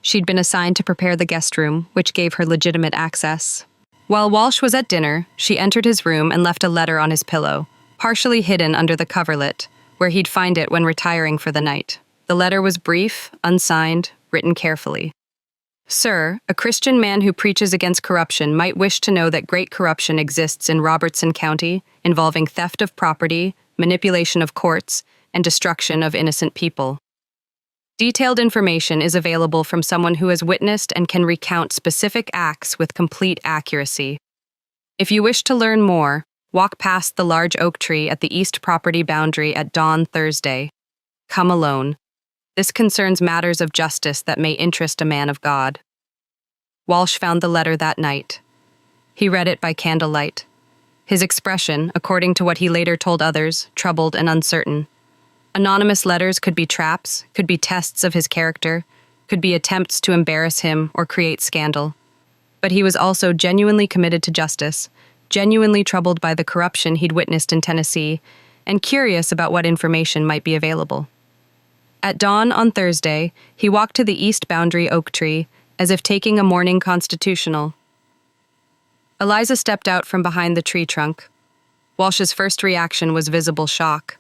She'd been assigned to prepare the guest room, which gave her legitimate access. While Walsh was at dinner, she entered his room and left a letter on his pillow, partially hidden under the coverlet, where he'd find it when retiring for the night. The letter was brief, unsigned, written carefully. Sir, a Christian man who preaches against corruption might wish to know that great corruption exists in Robertson County, involving theft of property, manipulation of courts, and destruction of innocent people. Detailed information is available from someone who has witnessed and can recount specific acts with complete accuracy. If you wish to learn more, walk past the large oak tree at the east property boundary at dawn Thursday. Come alone. This concerns matters of justice that may interest a man of God. Walsh found the letter that night. He read it by candlelight. His expression, according to what he later told others, troubled and uncertain. Anonymous letters could be traps, could be tests of his character, could be attempts to embarrass him or create scandal. But he was also genuinely committed to justice, genuinely troubled by the corruption he'd witnessed in Tennessee, and curious about what information might be available. At dawn on Thursday, he walked to the east boundary oak tree, as if taking a morning constitutional. Eliza stepped out from behind the tree trunk. Walsh's first reaction was visible shock.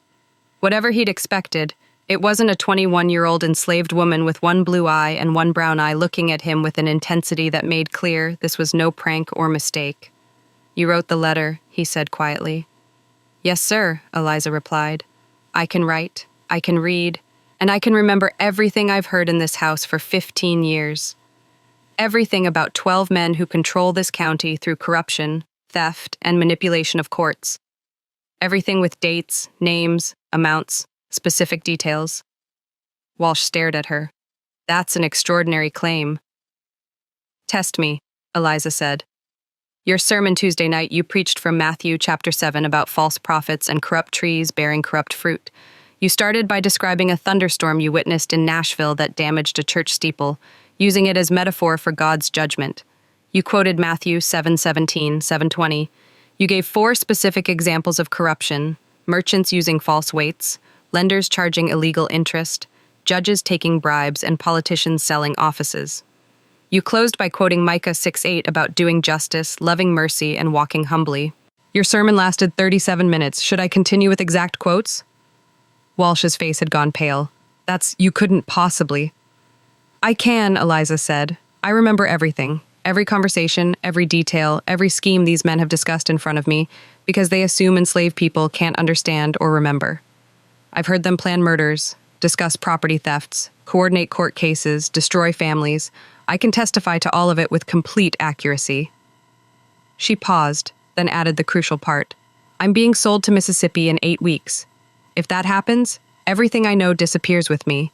Whatever he'd expected, it wasn't a 21-year-old enslaved woman with one blue eye and one brown eye looking at him with an intensity that made clear this was no prank or mistake. "You wrote the letter," he said quietly. "Yes, sir," Eliza replied. "I can write, I can read, and I can remember everything I've heard in this house for 15 years. Everything about 12 men who control this county through corruption, theft, and manipulation of courts. Everything with dates, names, amounts, specific details." Walsh stared at her. "That's an extraordinary claim." "Test me," Eliza said. "Your sermon Tuesday night, you preached from Matthew chapter 7 about false prophets and corrupt trees bearing corrupt fruit. You started by describing a thunderstorm you witnessed in Nashville that damaged a church steeple, using it as metaphor for God's judgment. You quoted Matthew 7:17, 7:20. You gave 4 specific examples of corruption: merchants using false weights, lenders charging illegal interest, judges taking bribes, and politicians selling offices. You closed by quoting Micah 6:8 about doing justice, loving mercy, and walking humbly. Your sermon lasted 37 minutes. Should I continue with exact quotes?" Walsh's face had gone pale. You couldn't possibly." "I can," Eliza said. "I remember everything. Every conversation, every detail, every scheme these men have discussed in front of me, because they assume enslaved people can't understand or remember. I've heard them plan murders, discuss property thefts, coordinate court cases, destroy families. I can testify to all of it with complete accuracy." She paused, then added the crucial part. "I'm being sold to Mississippi in 8 weeks. If that happens, everything I know disappears with me.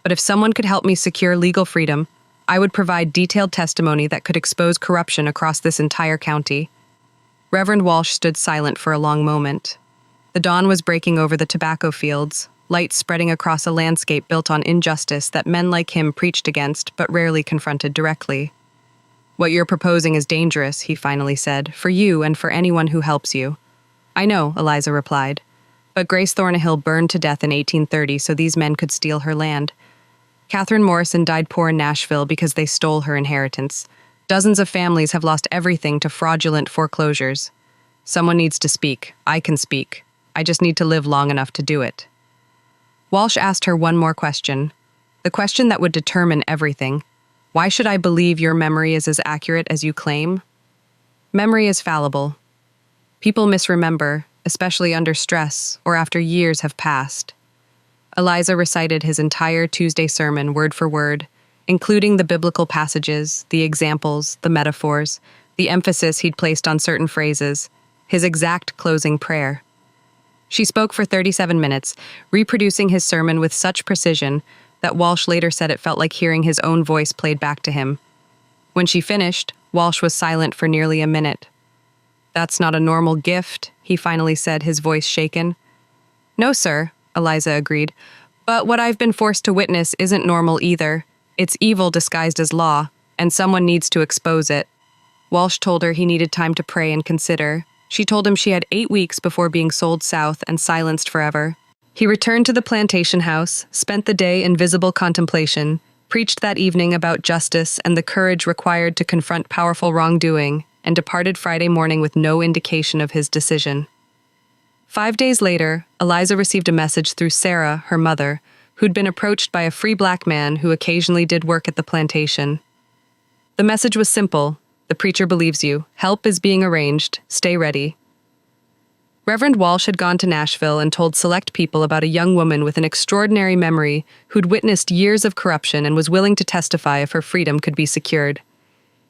But if someone could help me secure legal freedom, I would provide detailed testimony that could expose corruption across this entire county." Reverend Walsh stood silent for a long moment. The dawn was breaking over the tobacco fields, light spreading across a landscape built on injustice that men like him preached against but rarely confronted directly. "What you're proposing is dangerous," he finally said, "for you and for anyone who helps you." "I know," Eliza replied. "But Grace Thornahill burned to death in 1830 so these men could steal her land. Catherine Morrison died poor in Nashville because they stole her inheritance. Dozens of families have lost everything to fraudulent foreclosures. Someone needs to speak. I can speak. I just need to live long enough to do it." Walsh asked her one more question, the question that would determine everything. "Why should I believe your memory is as accurate as you claim?" "Memory is fallible. People misremember, especially under stress or after years have passed." Eliza recited his entire Tuesday sermon word for word, including the biblical passages, the examples, the metaphors, the emphasis he'd placed on certain phrases, his exact closing prayer. She spoke for 37 minutes, reproducing his sermon with such precision that Walsh later said it felt like hearing his own voice played back to him. When she finished, Walsh was silent for nearly a minute. "That's not a normal gift," he finally said, his voice shaken. "No, sir," Eliza agreed, "but what I've been forced to witness isn't normal either. It's evil disguised as law, and someone needs to expose it." Walsh told her he needed time to pray and consider. She told him she had 8 weeks before being sold south and silenced forever. He returned to the plantation house, spent the day in visible contemplation, preached that evening about justice and the courage required to confront powerful wrongdoing, and departed Friday morning with no indication of his decision. 5 days later, Eliza received a message through Sarah, her mother, who'd been approached by a free black man who occasionally did work at the plantation. The message was simple: "The preacher believes you. Help is being arranged. Stay ready." Reverend Walsh had gone to Nashville and told select people about a young woman with an extraordinary memory who'd witnessed years of corruption and was willing to testify if her freedom could be secured.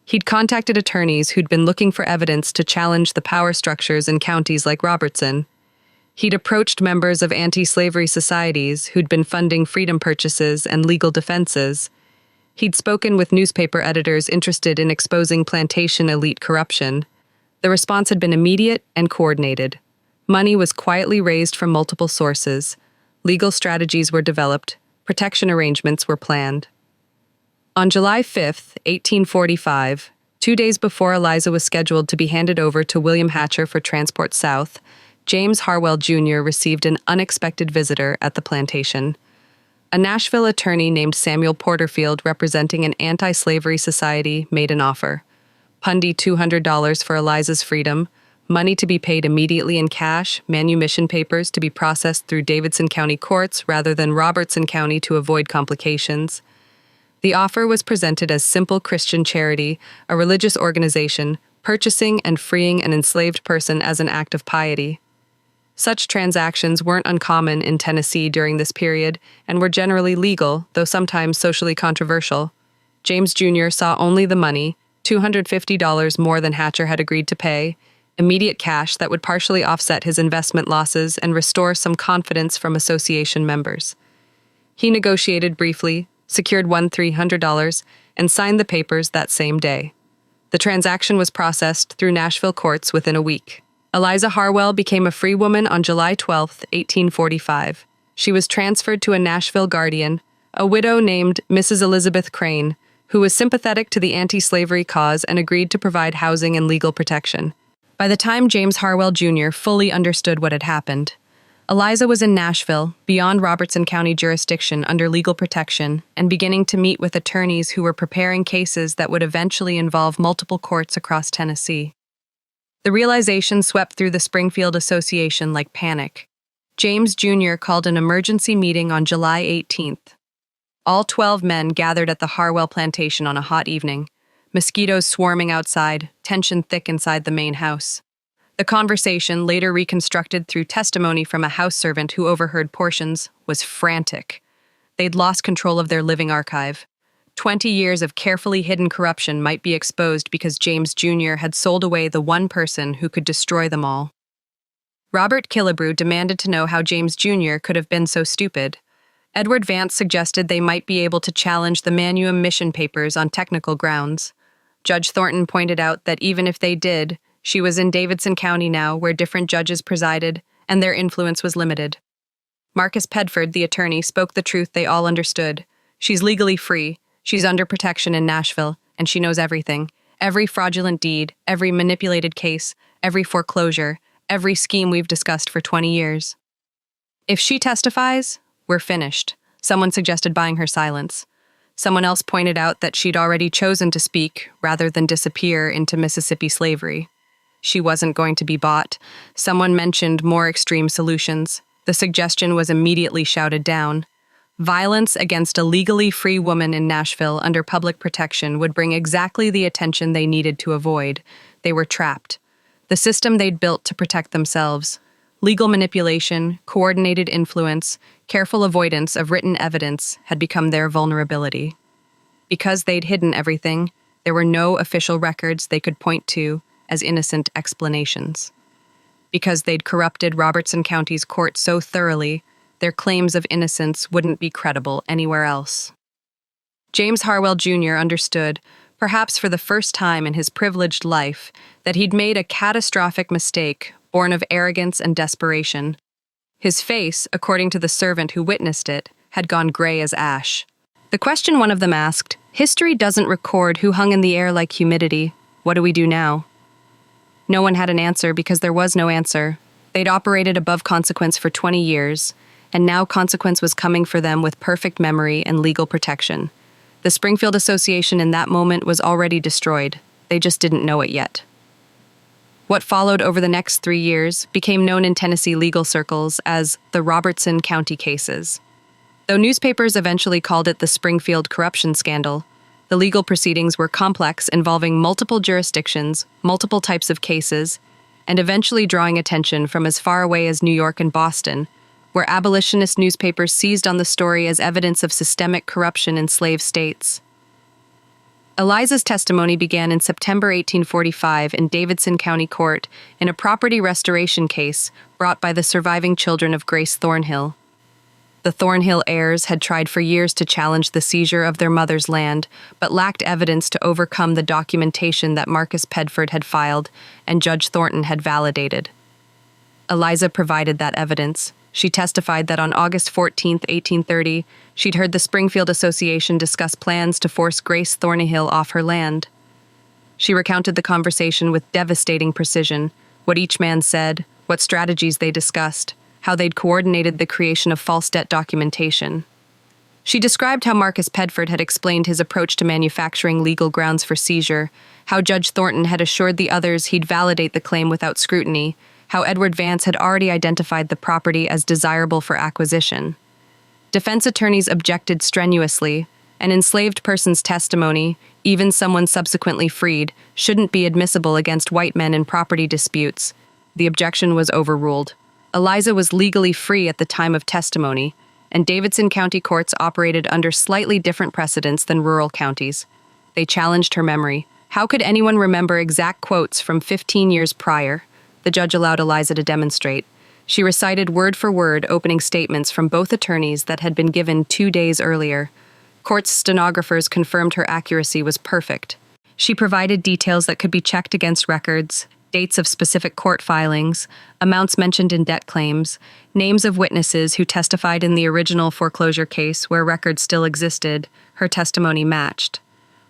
He'd contacted attorneys who'd been looking for evidence to challenge the power structures in counties like Robertson. He'd approached members of anti-slavery societies who'd been funding freedom purchases and legal defenses. He'd spoken with newspaper editors interested in exposing plantation elite corruption. The response had been immediate and coordinated. Money was quietly raised from multiple sources. Legal strategies were developed. Protection arrangements were planned. On July 5, 1845, 2 days before Eliza was scheduled to be handed over to William Hatcher for transport south, James Harwell Jr. received an unexpected visitor at the plantation. A Nashville attorney named Samuel Porterfield, representing an anti-slavery society, made an offer. Pundy $200 for Eliza's freedom, money to be paid immediately in cash, manumission papers to be processed through Davidson County courts rather than Robertson County to avoid complications. The offer was presented as simple Christian charity, a religious organization, purchasing and freeing an enslaved person as an act of piety. Such transactions weren't uncommon in Tennessee during this period and were generally legal, though sometimes socially controversial. James Jr. saw only the money, $250 more than Hatcher had agreed to pay, immediate cash that would partially offset his investment losses and restore some confidence from association members. He negotiated briefly, secured $300, and signed the papers that same day. The transaction was processed through Nashville courts within a week. Eliza Harwell became a free woman on July 12, 1845. She was transferred to a Nashville guardian, a widow named Mrs. Elizabeth Crane, who was sympathetic to the anti-slavery cause and agreed to provide housing and legal protection. By the time James Harwell Jr. fully understood what had happened, Eliza was in Nashville, beyond Robertson County jurisdiction under legal protection, and beginning to meet with attorneys who were preparing cases that would eventually involve multiple courts across Tennessee. The realization swept through the Springfield Association like panic. James Jr. called an emergency meeting on July 18th. All 12 men gathered at the Harwell plantation on a hot evening, mosquitoes swarming outside, tension thick inside the main house. The conversation, later reconstructed through testimony from a house servant who overheard portions, was frantic. They'd lost control of their living archive. 20 years of carefully hidden corruption might be exposed because James Jr. had sold away the one person who could destroy them all. Robert Killebrew demanded to know how James Jr. could have been so stupid. Edward Vance suggested they might be able to challenge the Manuum mission papers on technical grounds. Judge Thornton pointed out that even if they did, she was in Davidson County now, where different judges presided, and their influence was limited. Marcus Pedford, the attorney, spoke the truth they all understood. She's legally free, she's under protection in Nashville, and she knows everything. Every fraudulent deed, every manipulated case, every foreclosure, every scheme we've discussed for 20 years. If she testifies, we're finished. Someone suggested buying her silence. Someone else pointed out that she'd already chosen to speak rather than disappear into Mississippi slavery. She wasn't going to be bought. Someone mentioned more extreme solutions. The suggestion was immediately shouted down. Violence against a legally free woman in Nashville under public protection would bring exactly the attention they needed to avoid. They were trapped. The system they'd built to protect themselves. Legal manipulation, coordinated influence, careful avoidance of written evidence had become their vulnerability. Because they'd hidden everything, there were no official records they could point to as innocent explanations. Because they'd corrupted Robertson County's court so thoroughly, their claims of innocence wouldn't be credible anywhere else. James Harwell Jr. understood, perhaps for the first time in his privileged life, that he'd made a catastrophic mistake born of arrogance and desperation. His face, according to the servant who witnessed it, had gone gray as ash. The question one of them asked, "History doesn't record who hung in the air like humidity. What do we do now?" No one had an answer because there was no answer. They'd operated above consequence for 20 years, and now consequence was coming for them with perfect memory and legal protection. The Springfield Association in that moment was already destroyed. They just didn't know it yet. What followed over the next 3 years became known in Tennessee legal circles as the Robertson County cases. Though newspapers eventually called it the Springfield corruption scandal, the legal proceedings were complex, involving multiple jurisdictions, multiple types of cases, and eventually drawing attention from as far away as New York and Boston, where abolitionist newspapers seized on the story as evidence of systemic corruption in slave states. Eliza's testimony began in September 1845 in Davidson County Court in a property restoration case brought by the surviving children of Grace Thornhill. The Thornhill heirs had tried for years to challenge the seizure of their mother's land, but lacked evidence to overcome the documentation that Marcus Pedford had filed and Judge Thornton had validated. Eliza provided that evidence. She testified that on August 14, 1830, she'd heard the Springfield Association discuss plans to force Grace Thornhill off her land. She recounted the conversation with devastating precision, what each man said, what strategies they discussed, how they'd coordinated the creation of false debt documentation. She described how Marcus Pedford had explained his approach to manufacturing legal grounds for seizure, how Judge Thornton had assured the others he'd validate the claim without scrutiny, how Edward Vance had already identified the property as desirable for acquisition. Defense attorneys objected strenuously. An enslaved person's testimony, even someone subsequently freed, shouldn't be admissible against white men in property disputes. The objection was overruled. Eliza was legally free at the time of testimony, and Davidson County courts operated under slightly different precedents than rural counties. They challenged her memory. How could anyone remember exact quotes from 15 years prior? The judge allowed Eliza to demonstrate. She recited word for word opening statements from both attorneys that had been given 2 days earlier. Court stenographers confirmed her accuracy was perfect. She provided details that could be checked against records, dates of specific court filings, amounts mentioned in debt claims, names of witnesses who testified in the original foreclosure case where records still existed. Her testimony matched.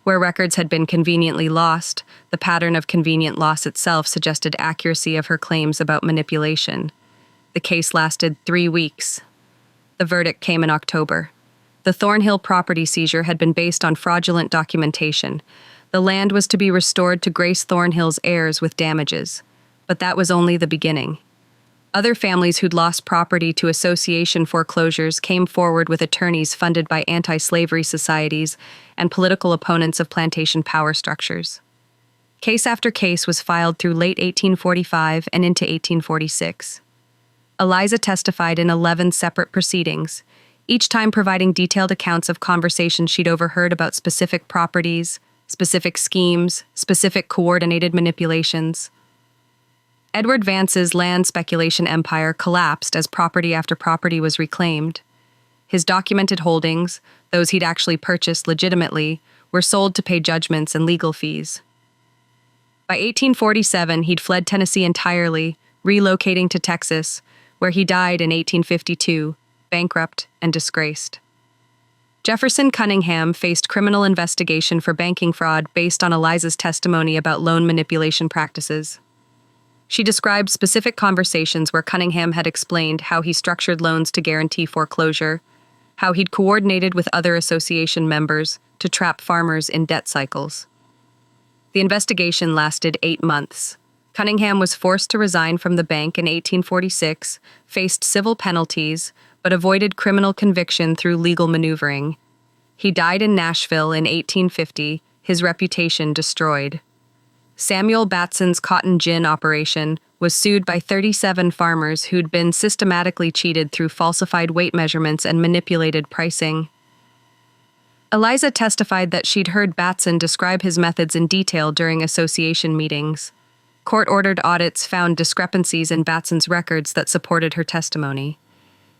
Where records had been conveniently lost, the pattern of convenient loss itself suggested accuracy of her claims about manipulation. The case lasted 3 weeks. The verdict came in October. The Thornhill property seizure had been based on fraudulent documentation. The land was to be restored to Grace Thornhill's heirs with damages. But that was only the beginning. Other families who'd lost property to association foreclosures came forward with attorneys funded by anti-slavery societies and political opponents of plantation power structures. Case after case was filed through late 1845 and into 1846. Eliza testified in 11 separate proceedings, each time providing detailed accounts of conversations she'd overheard about specific properties, specific schemes, specific coordinated manipulations. Edward Vance's land speculation empire collapsed as property after property was reclaimed. His documented holdings, those he'd actually purchased legitimately, were sold to pay judgments and legal fees. By 1847, he'd fled Tennessee entirely, relocating to Texas, where he died in 1852, bankrupt and disgraced. Jefferson Cunningham faced criminal investigation for banking fraud based on Eliza's testimony about loan manipulation practices. She described specific conversations where Cunningham had explained how he structured loans to guarantee foreclosure, how he'd coordinated with other association members to trap farmers in debt cycles. The investigation lasted 8 months. Cunningham was forced to resign from the bank in 1846, faced civil penalties, but avoided criminal conviction through legal maneuvering. He died in Nashville in 1850, his reputation destroyed. Samuel Batson's cotton gin operation was sued by 37 farmers who'd been systematically cheated through falsified weight measurements and manipulated pricing. Eliza testified that she'd heard Batson describe his methods in detail during association meetings. Court-ordered audits found discrepancies in Batson's records that supported her testimony.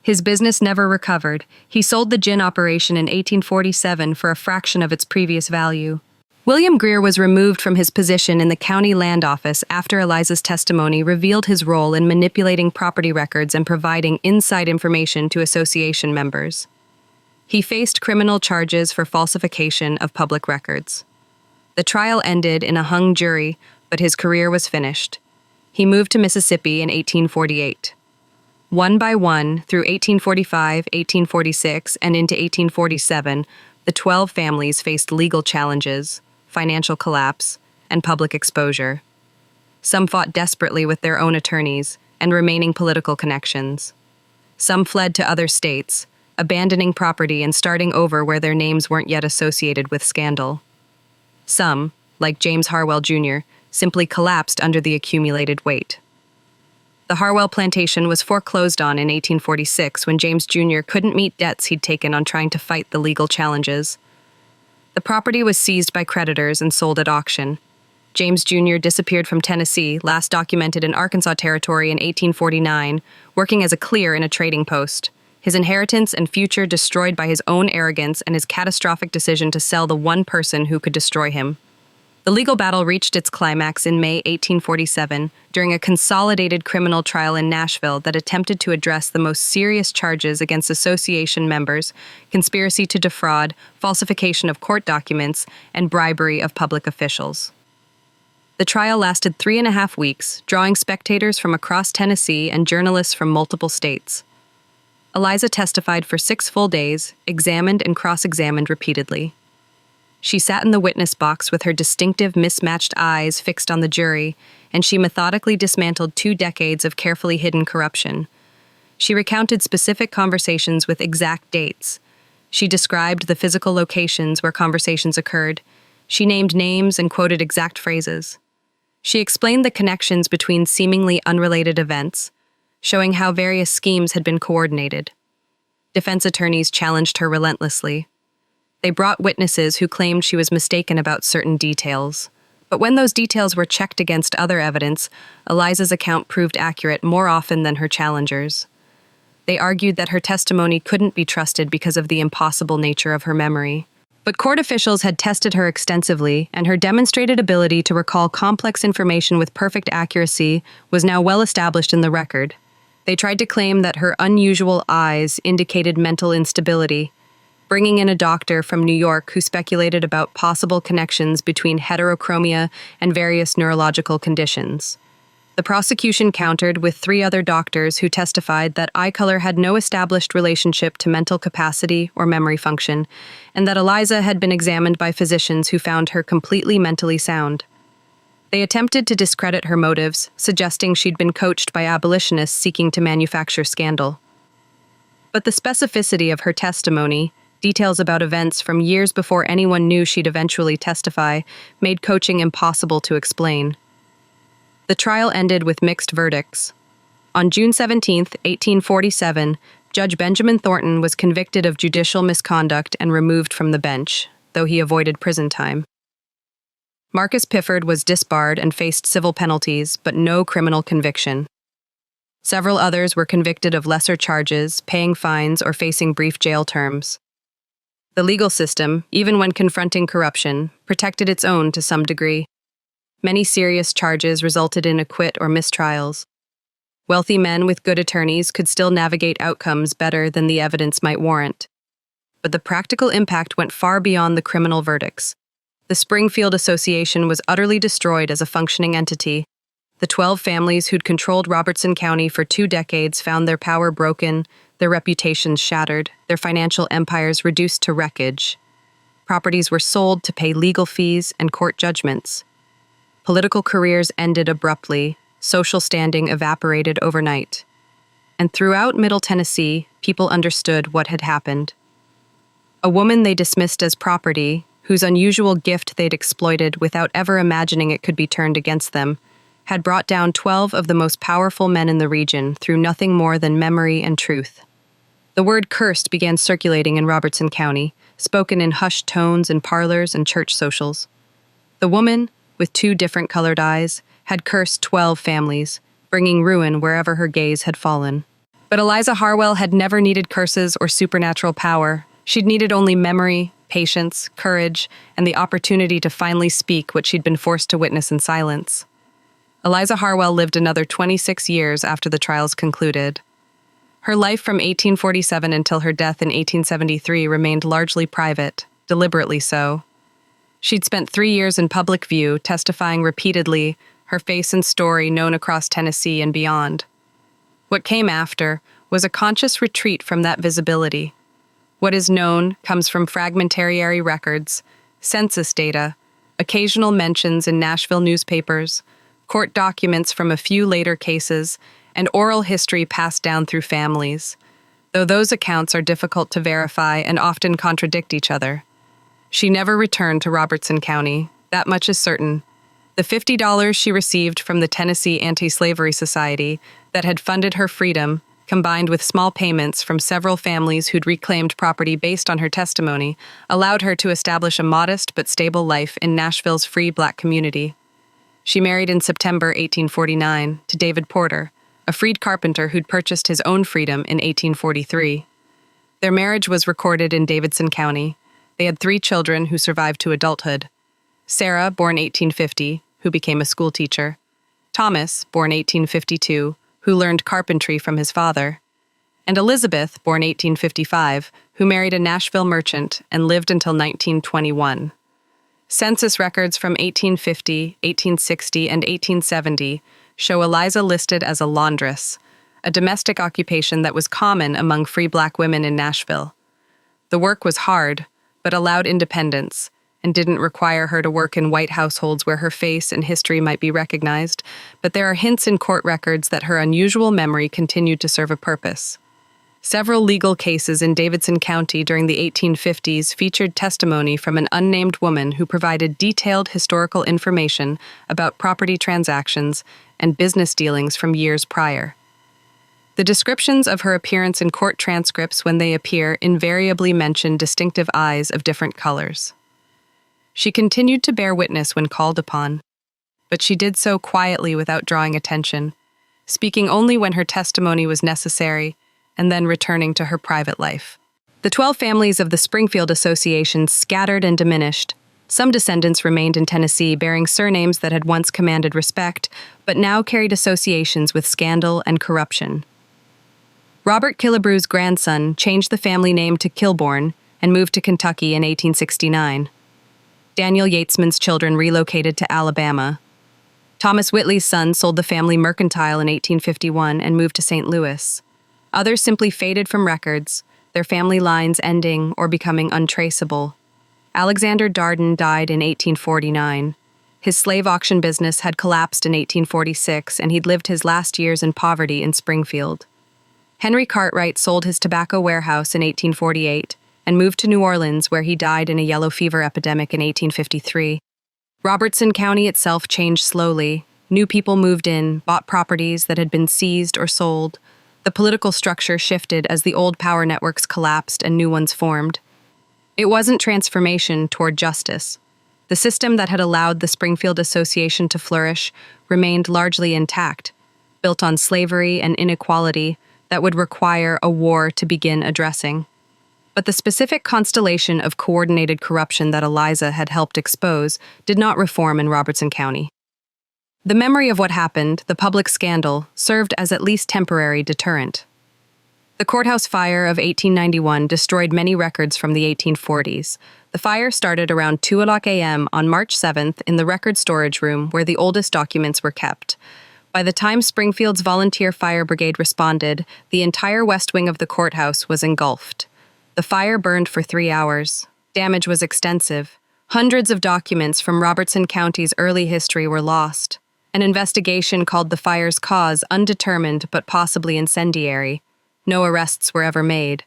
His business never recovered. He sold the gin operation in 1847 for a fraction of its previous value. William Greer was removed from his position in the county land office after Eliza's testimony revealed his role in manipulating property records and providing inside information to association members. He faced criminal charges for falsification of public records. The trial ended in a hung jury, but his career was finished. He moved to Mississippi in 1848. One by one, through 1845, 1846, and into 1847, the 12 families faced legal challenges, financial collapse, and public exposure. Some fought desperately with their own attorneys and remaining political connections. Some fled to other states, abandoning property and starting over where their names weren't yet associated with scandal. Some, like James Harwell Jr., simply collapsed under the accumulated weight. The Harwell Plantation was foreclosed on in 1846 when James Jr. couldn't meet debts he'd taken on trying to fight the legal challenges. The property was seized by creditors and sold at auction. James Jr. disappeared from Tennessee, last documented in Arkansas Territory in 1849, working as a clear in a trading post. His inheritance and future destroyed by his own arrogance and his catastrophic decision to sell the one person who could destroy him. The legal battle reached its climax in May 1847 during a consolidated criminal trial in Nashville that attempted to address the most serious charges against association members: conspiracy to defraud, falsification of court documents, and bribery of public officials. The trial lasted 3.5 weeks, drawing spectators from across Tennessee and journalists from multiple states. Eliza testified for 6 full days, examined and cross-examined repeatedly. She sat in the witness box with her distinctive mismatched eyes fixed on the jury, and she methodically dismantled 2 decades of carefully hidden corruption. She recounted specific conversations with exact dates. She described the physical locations where conversations occurred. She named names and quoted exact phrases. She explained the connections between seemingly unrelated events, showing how various schemes had been coordinated. Defense attorneys challenged her relentlessly. They brought witnesses who claimed she was mistaken about certain details. But when those details were checked against other evidence, Eliza's account proved accurate more often than her challengers. They argued that her testimony couldn't be trusted because of the impossible nature of her memory. But court officials had tested her extensively, and her demonstrated ability to recall complex information with perfect accuracy was now well established in the record. They tried to claim that her unusual eyes indicated mental instability, bringing in a doctor from New York who speculated about possible connections between heterochromia and various neurological conditions. The prosecution countered with 3 other doctors who testified that eye color had no established relationship to mental capacity or memory function, and that Eliza had been examined by physicians who found her completely mentally sound. They attempted to discredit her motives, suggesting she'd been coached by abolitionists seeking to manufacture scandal. But the specificity of her testimony, details about events from years before anyone knew she'd eventually testify, made coaching impossible to explain. The trial ended with mixed verdicts. On June 17, 1847, Judge Benjamin Thornton was convicted of judicial misconduct and removed from the bench, though he avoided prison time. Marcus Pifford was disbarred and faced civil penalties, but no criminal conviction. Several others were convicted of lesser charges, paying fines, or facing brief jail terms. The legal system, even when confronting corruption, protected its own to some degree. Many serious charges resulted in acquit or mistrials. Wealthy men with good attorneys could still navigate outcomes better than the evidence might warrant. But the practical impact went far beyond the criminal verdicts. The Springfield Association was utterly destroyed as a functioning entity. The 12 families who'd controlled Robertson County for 2 decades found their power broken, their reputations shattered, their financial empires reduced to wreckage. Properties were sold to pay legal fees and court judgments. Political careers ended abruptly, social standing evaporated overnight. And throughout Middle Tennessee, people understood what had happened. A woman they dismissed as property, whose unusual gift they'd exploited without ever imagining it could be turned against them, had brought down 12 of the most powerful men in the region through nothing more than memory and truth. The word cursed began circulating in Robertson County, spoken in hushed tones in parlors and church socials. The woman, with 2 different colored eyes, had cursed 12 families, bringing ruin wherever her gaze had fallen. But Eliza Harwell had never needed curses or supernatural power. She'd needed only memory, patience, courage, and the opportunity to finally speak what she'd been forced to witness in silence. Eliza Harwell lived another 26 years after the trials concluded. Her life from 1847 until her death in 1873 remained largely private, deliberately so. She'd spent 3 years in public view, testifying repeatedly, her face and story known across Tennessee and beyond. What came after was a conscious retreat from that visibility. What is known comes from fragmentary records, census data, occasional mentions in Nashville newspapers, court documents from a few later cases, and oral history passed down through families, though those accounts are difficult to verify and often contradict each other. She never returned to Robertson County, that much is certain. The $50 she received from the Tennessee Anti-Slavery Society that had funded her freedom, combined with small payments from several families who'd reclaimed property based on her testimony, allowed her to establish a modest but stable life in Nashville's free Black community. She married in September 1849 to David Porter, a freed carpenter who'd purchased his own freedom in 1843. Their marriage was recorded in Davidson County. They had 3 children who survived to adulthood. Sarah, born 1850, who became a schoolteacher. Thomas, born 1852, who learned carpentry from his father. And Elizabeth, born 1855, who married a Nashville merchant and lived until 1921. Census records from 1850, 1860, and 1870 show Eliza listed as a laundress, a domestic occupation that was common among free Black women in Nashville. The work was hard, but allowed independence, and didn't require her to work in white households where her face and history might be recognized, but there are hints in court records that her unusual memory continued to serve a purpose. Several legal cases in Davidson County during the 1850s featured testimony from an unnamed woman who provided detailed historical information about property transactions and business dealings from years prior. The descriptions of her appearance in court transcripts when they appear invariably mention distinctive eyes of different colors. She continued to bear witness when called upon, but she did so quietly without drawing attention, speaking only when her testimony was necessary and then returning to her private life. The 12 families of the Springfield Association scattered and diminished. Some descendants remained in Tennessee bearing surnames that had once commanded respect, but now carried associations with scandal and corruption. Robert Killebrew's grandson changed the family name to Kilbourne and moved to Kentucky in 1869. Daniel Yatesman's children relocated to Alabama. Thomas Whitley's son sold the family mercantile in 1851 and moved to St. Louis. Others simply faded from records, their family lines ending or becoming untraceable. Alexander Darden died in 1849. His slave auction business had collapsed in 1846, and he'd lived his last years in poverty in Springfield. Henry Cartwright sold his tobacco warehouse in 1848 and moved to New Orleans, where he died in a yellow fever epidemic in 1853. Robertson County itself changed slowly. New people moved in, bought properties that had been seized or sold. The political structure shifted as the old power networks collapsed and new ones formed. It wasn't transformation toward justice. The system that had allowed the Springfield Association to flourish remained largely intact, built on slavery and inequality that would require a war to begin addressing. But the specific constellation of coordinated corruption that Eliza had helped expose did not reform in Robertson County. The memory of what happened, the public scandal, served as at least temporary deterrent. The courthouse fire of 1891 destroyed many records from the 1840s. The fire started around 2:00 a.m. on March 7th in the record storage room where the oldest documents were kept. By the time Springfield's volunteer fire brigade responded, the entire west wing of the courthouse was engulfed. The fire burned for 3 hours. Damage was extensive. Hundreds of documents from Robertson County's early history were lost. An investigation called the fire's cause undetermined but possibly incendiary. No arrests were ever made.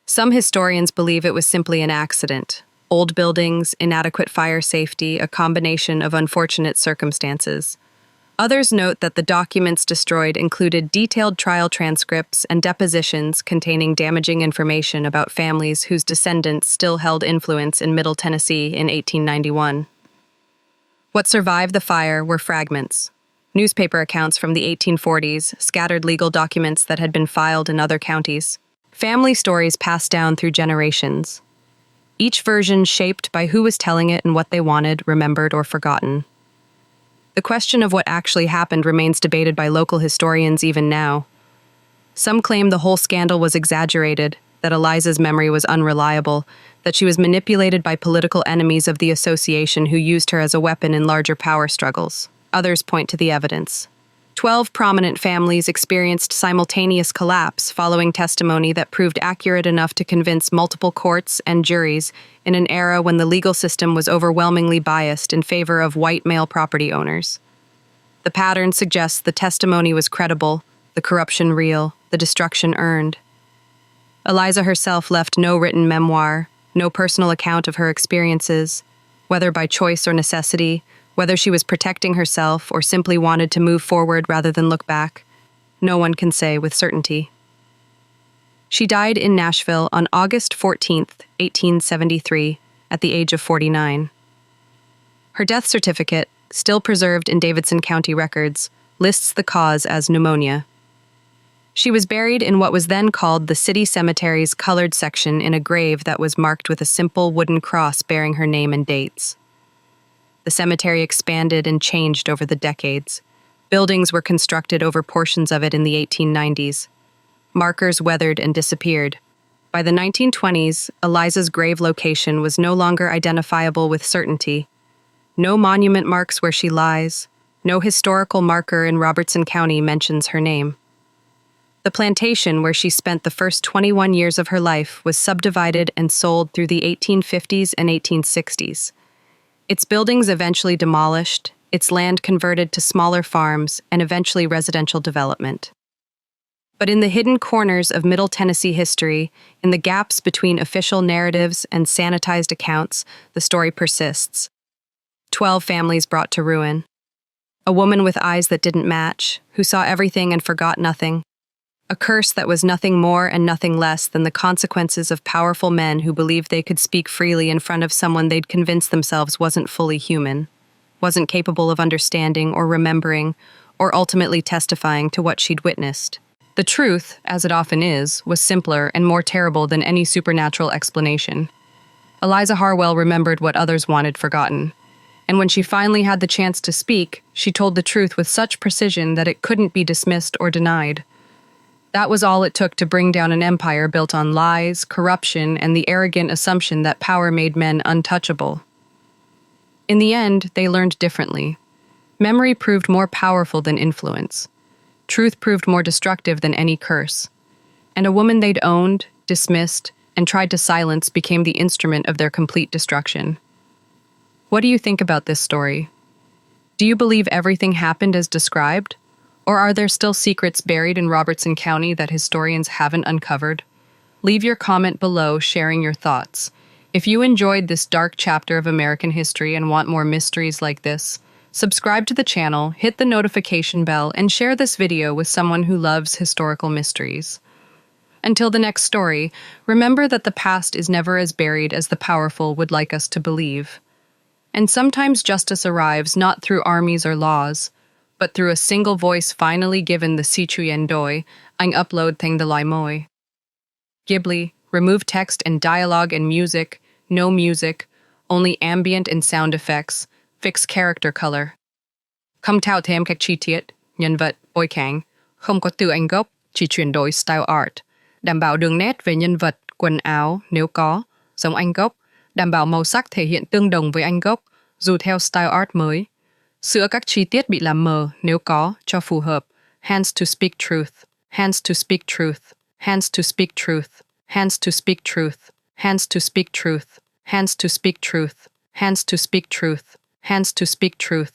Some historians believe it was simply an accident. Old buildings, inadequate fire safety, a combination of unfortunate circumstances. Others note that the documents destroyed included detailed trial transcripts and depositions containing damaging information about families whose descendants still held influence in Middle Tennessee in 1891. What survived the fire were fragments. Newspaper accounts from the 1840s, scattered legal documents that had been filed in other counties. Family stories passed down through generations. Each version shaped by who was telling it and what they wanted, remembered, or forgotten. The question of what actually happened remains debated by local historians even now. Some claim the whole scandal was exaggerated, that Eliza's memory was unreliable, that she was manipulated by political enemies of the association who used her as a weapon in larger power struggles. Others point to the evidence. 12 prominent families experienced simultaneous collapse following testimony that proved accurate enough to convince multiple courts and juries in an era when the legal system was overwhelmingly biased in favor of white male property owners. The pattern suggests the testimony was credible, the corruption real, the destruction earned. Eliza herself left no written memoir, no personal account of her experiences, whether by choice or necessity, whether she was protecting herself or simply wanted to move forward rather than look back. No one can say with certainty. She died in Nashville on August 14th, 1873, at the age of 49. Her death certificate, still preserved in Davidson County records, lists the cause as pneumonia. She was buried in what was then called the city cemetery's colored section in a grave that was marked with a simple wooden cross bearing her name and dates. The cemetery expanded and changed over the decades. Buildings were constructed over portions of it in the 1890s. Markers weathered and disappeared. By the 1920s, Eliza's grave location was no longer identifiable with certainty. No monument marks where she lies. No historical marker in Robertson County mentions her name. The plantation where she spent the first 21 years of her life was subdivided and sold through the 1850s and 1860s. Its buildings eventually demolished, its land converted to smaller farms, and eventually residential development. But in the hidden corners of Middle Tennessee history, in the gaps between official narratives and sanitized accounts, the story persists. 12 families brought to ruin. A woman with eyes that didn't match, who saw everything and forgot nothing. A curse that was nothing more and nothing less than the consequences of powerful men who believed they could speak freely in front of someone they'd convinced themselves wasn't fully human, wasn't capable of understanding or remembering, or ultimately testifying to what she'd witnessed. The truth, as it often is, was simpler and more terrible than any supernatural explanation. Eliza Harwell remembered what others wanted forgotten. And when she finally had the chance to speak, she told the truth with such precision that it couldn't be dismissed or denied. That was all it took to bring down an empire built on lies, corruption, and the arrogant assumption that power made men untouchable. In the end, they learned differently. Memory proved more powerful than influence. Truth proved more destructive than any curse. And a woman they'd owned, dismissed, and tried to silence became the instrument of their complete destruction. What do you think about this story? Do you believe everything happened as described? Or are there still secrets buried in Robertson County that historians haven't uncovered? Leave your comment below sharing your thoughts. If you enjoyed this dark chapter of American history and want more mysteries like this, subscribe to the channel, hit the notification bell, and share this video with someone who loves historical mysteries. Until the next story, remember that the past is never as buried as the powerful would like us to believe. And sometimes justice arrives not through armies or laws, but through a single voice finally given the Sichuyen Doi, ang upload thing the Limoy. Ghibli, remove text and dialogue and music, no music, only ambient and sound effects, fix character color. Không thao thêm các chi tiết, nhân vật, bối cảnh, không có từ Anh gốc, chỉ chuyển đổi style art, đảm bảo đường nét về nhân vật, quần áo nếu có, giống Anh gốc, đảm bảo màu sắc thể hiện tương đồng với Anh gốc, dù theo style art mới. Sửa các chi tiết bị làm mờ nếu có cho phù hợp. Hands to speak truth. Hands to speak truth. Hands to speak truth. Hands to speak truth. Hands to speak truth. Hands to speak truth. Hands to speak truth. Hands to speak truth.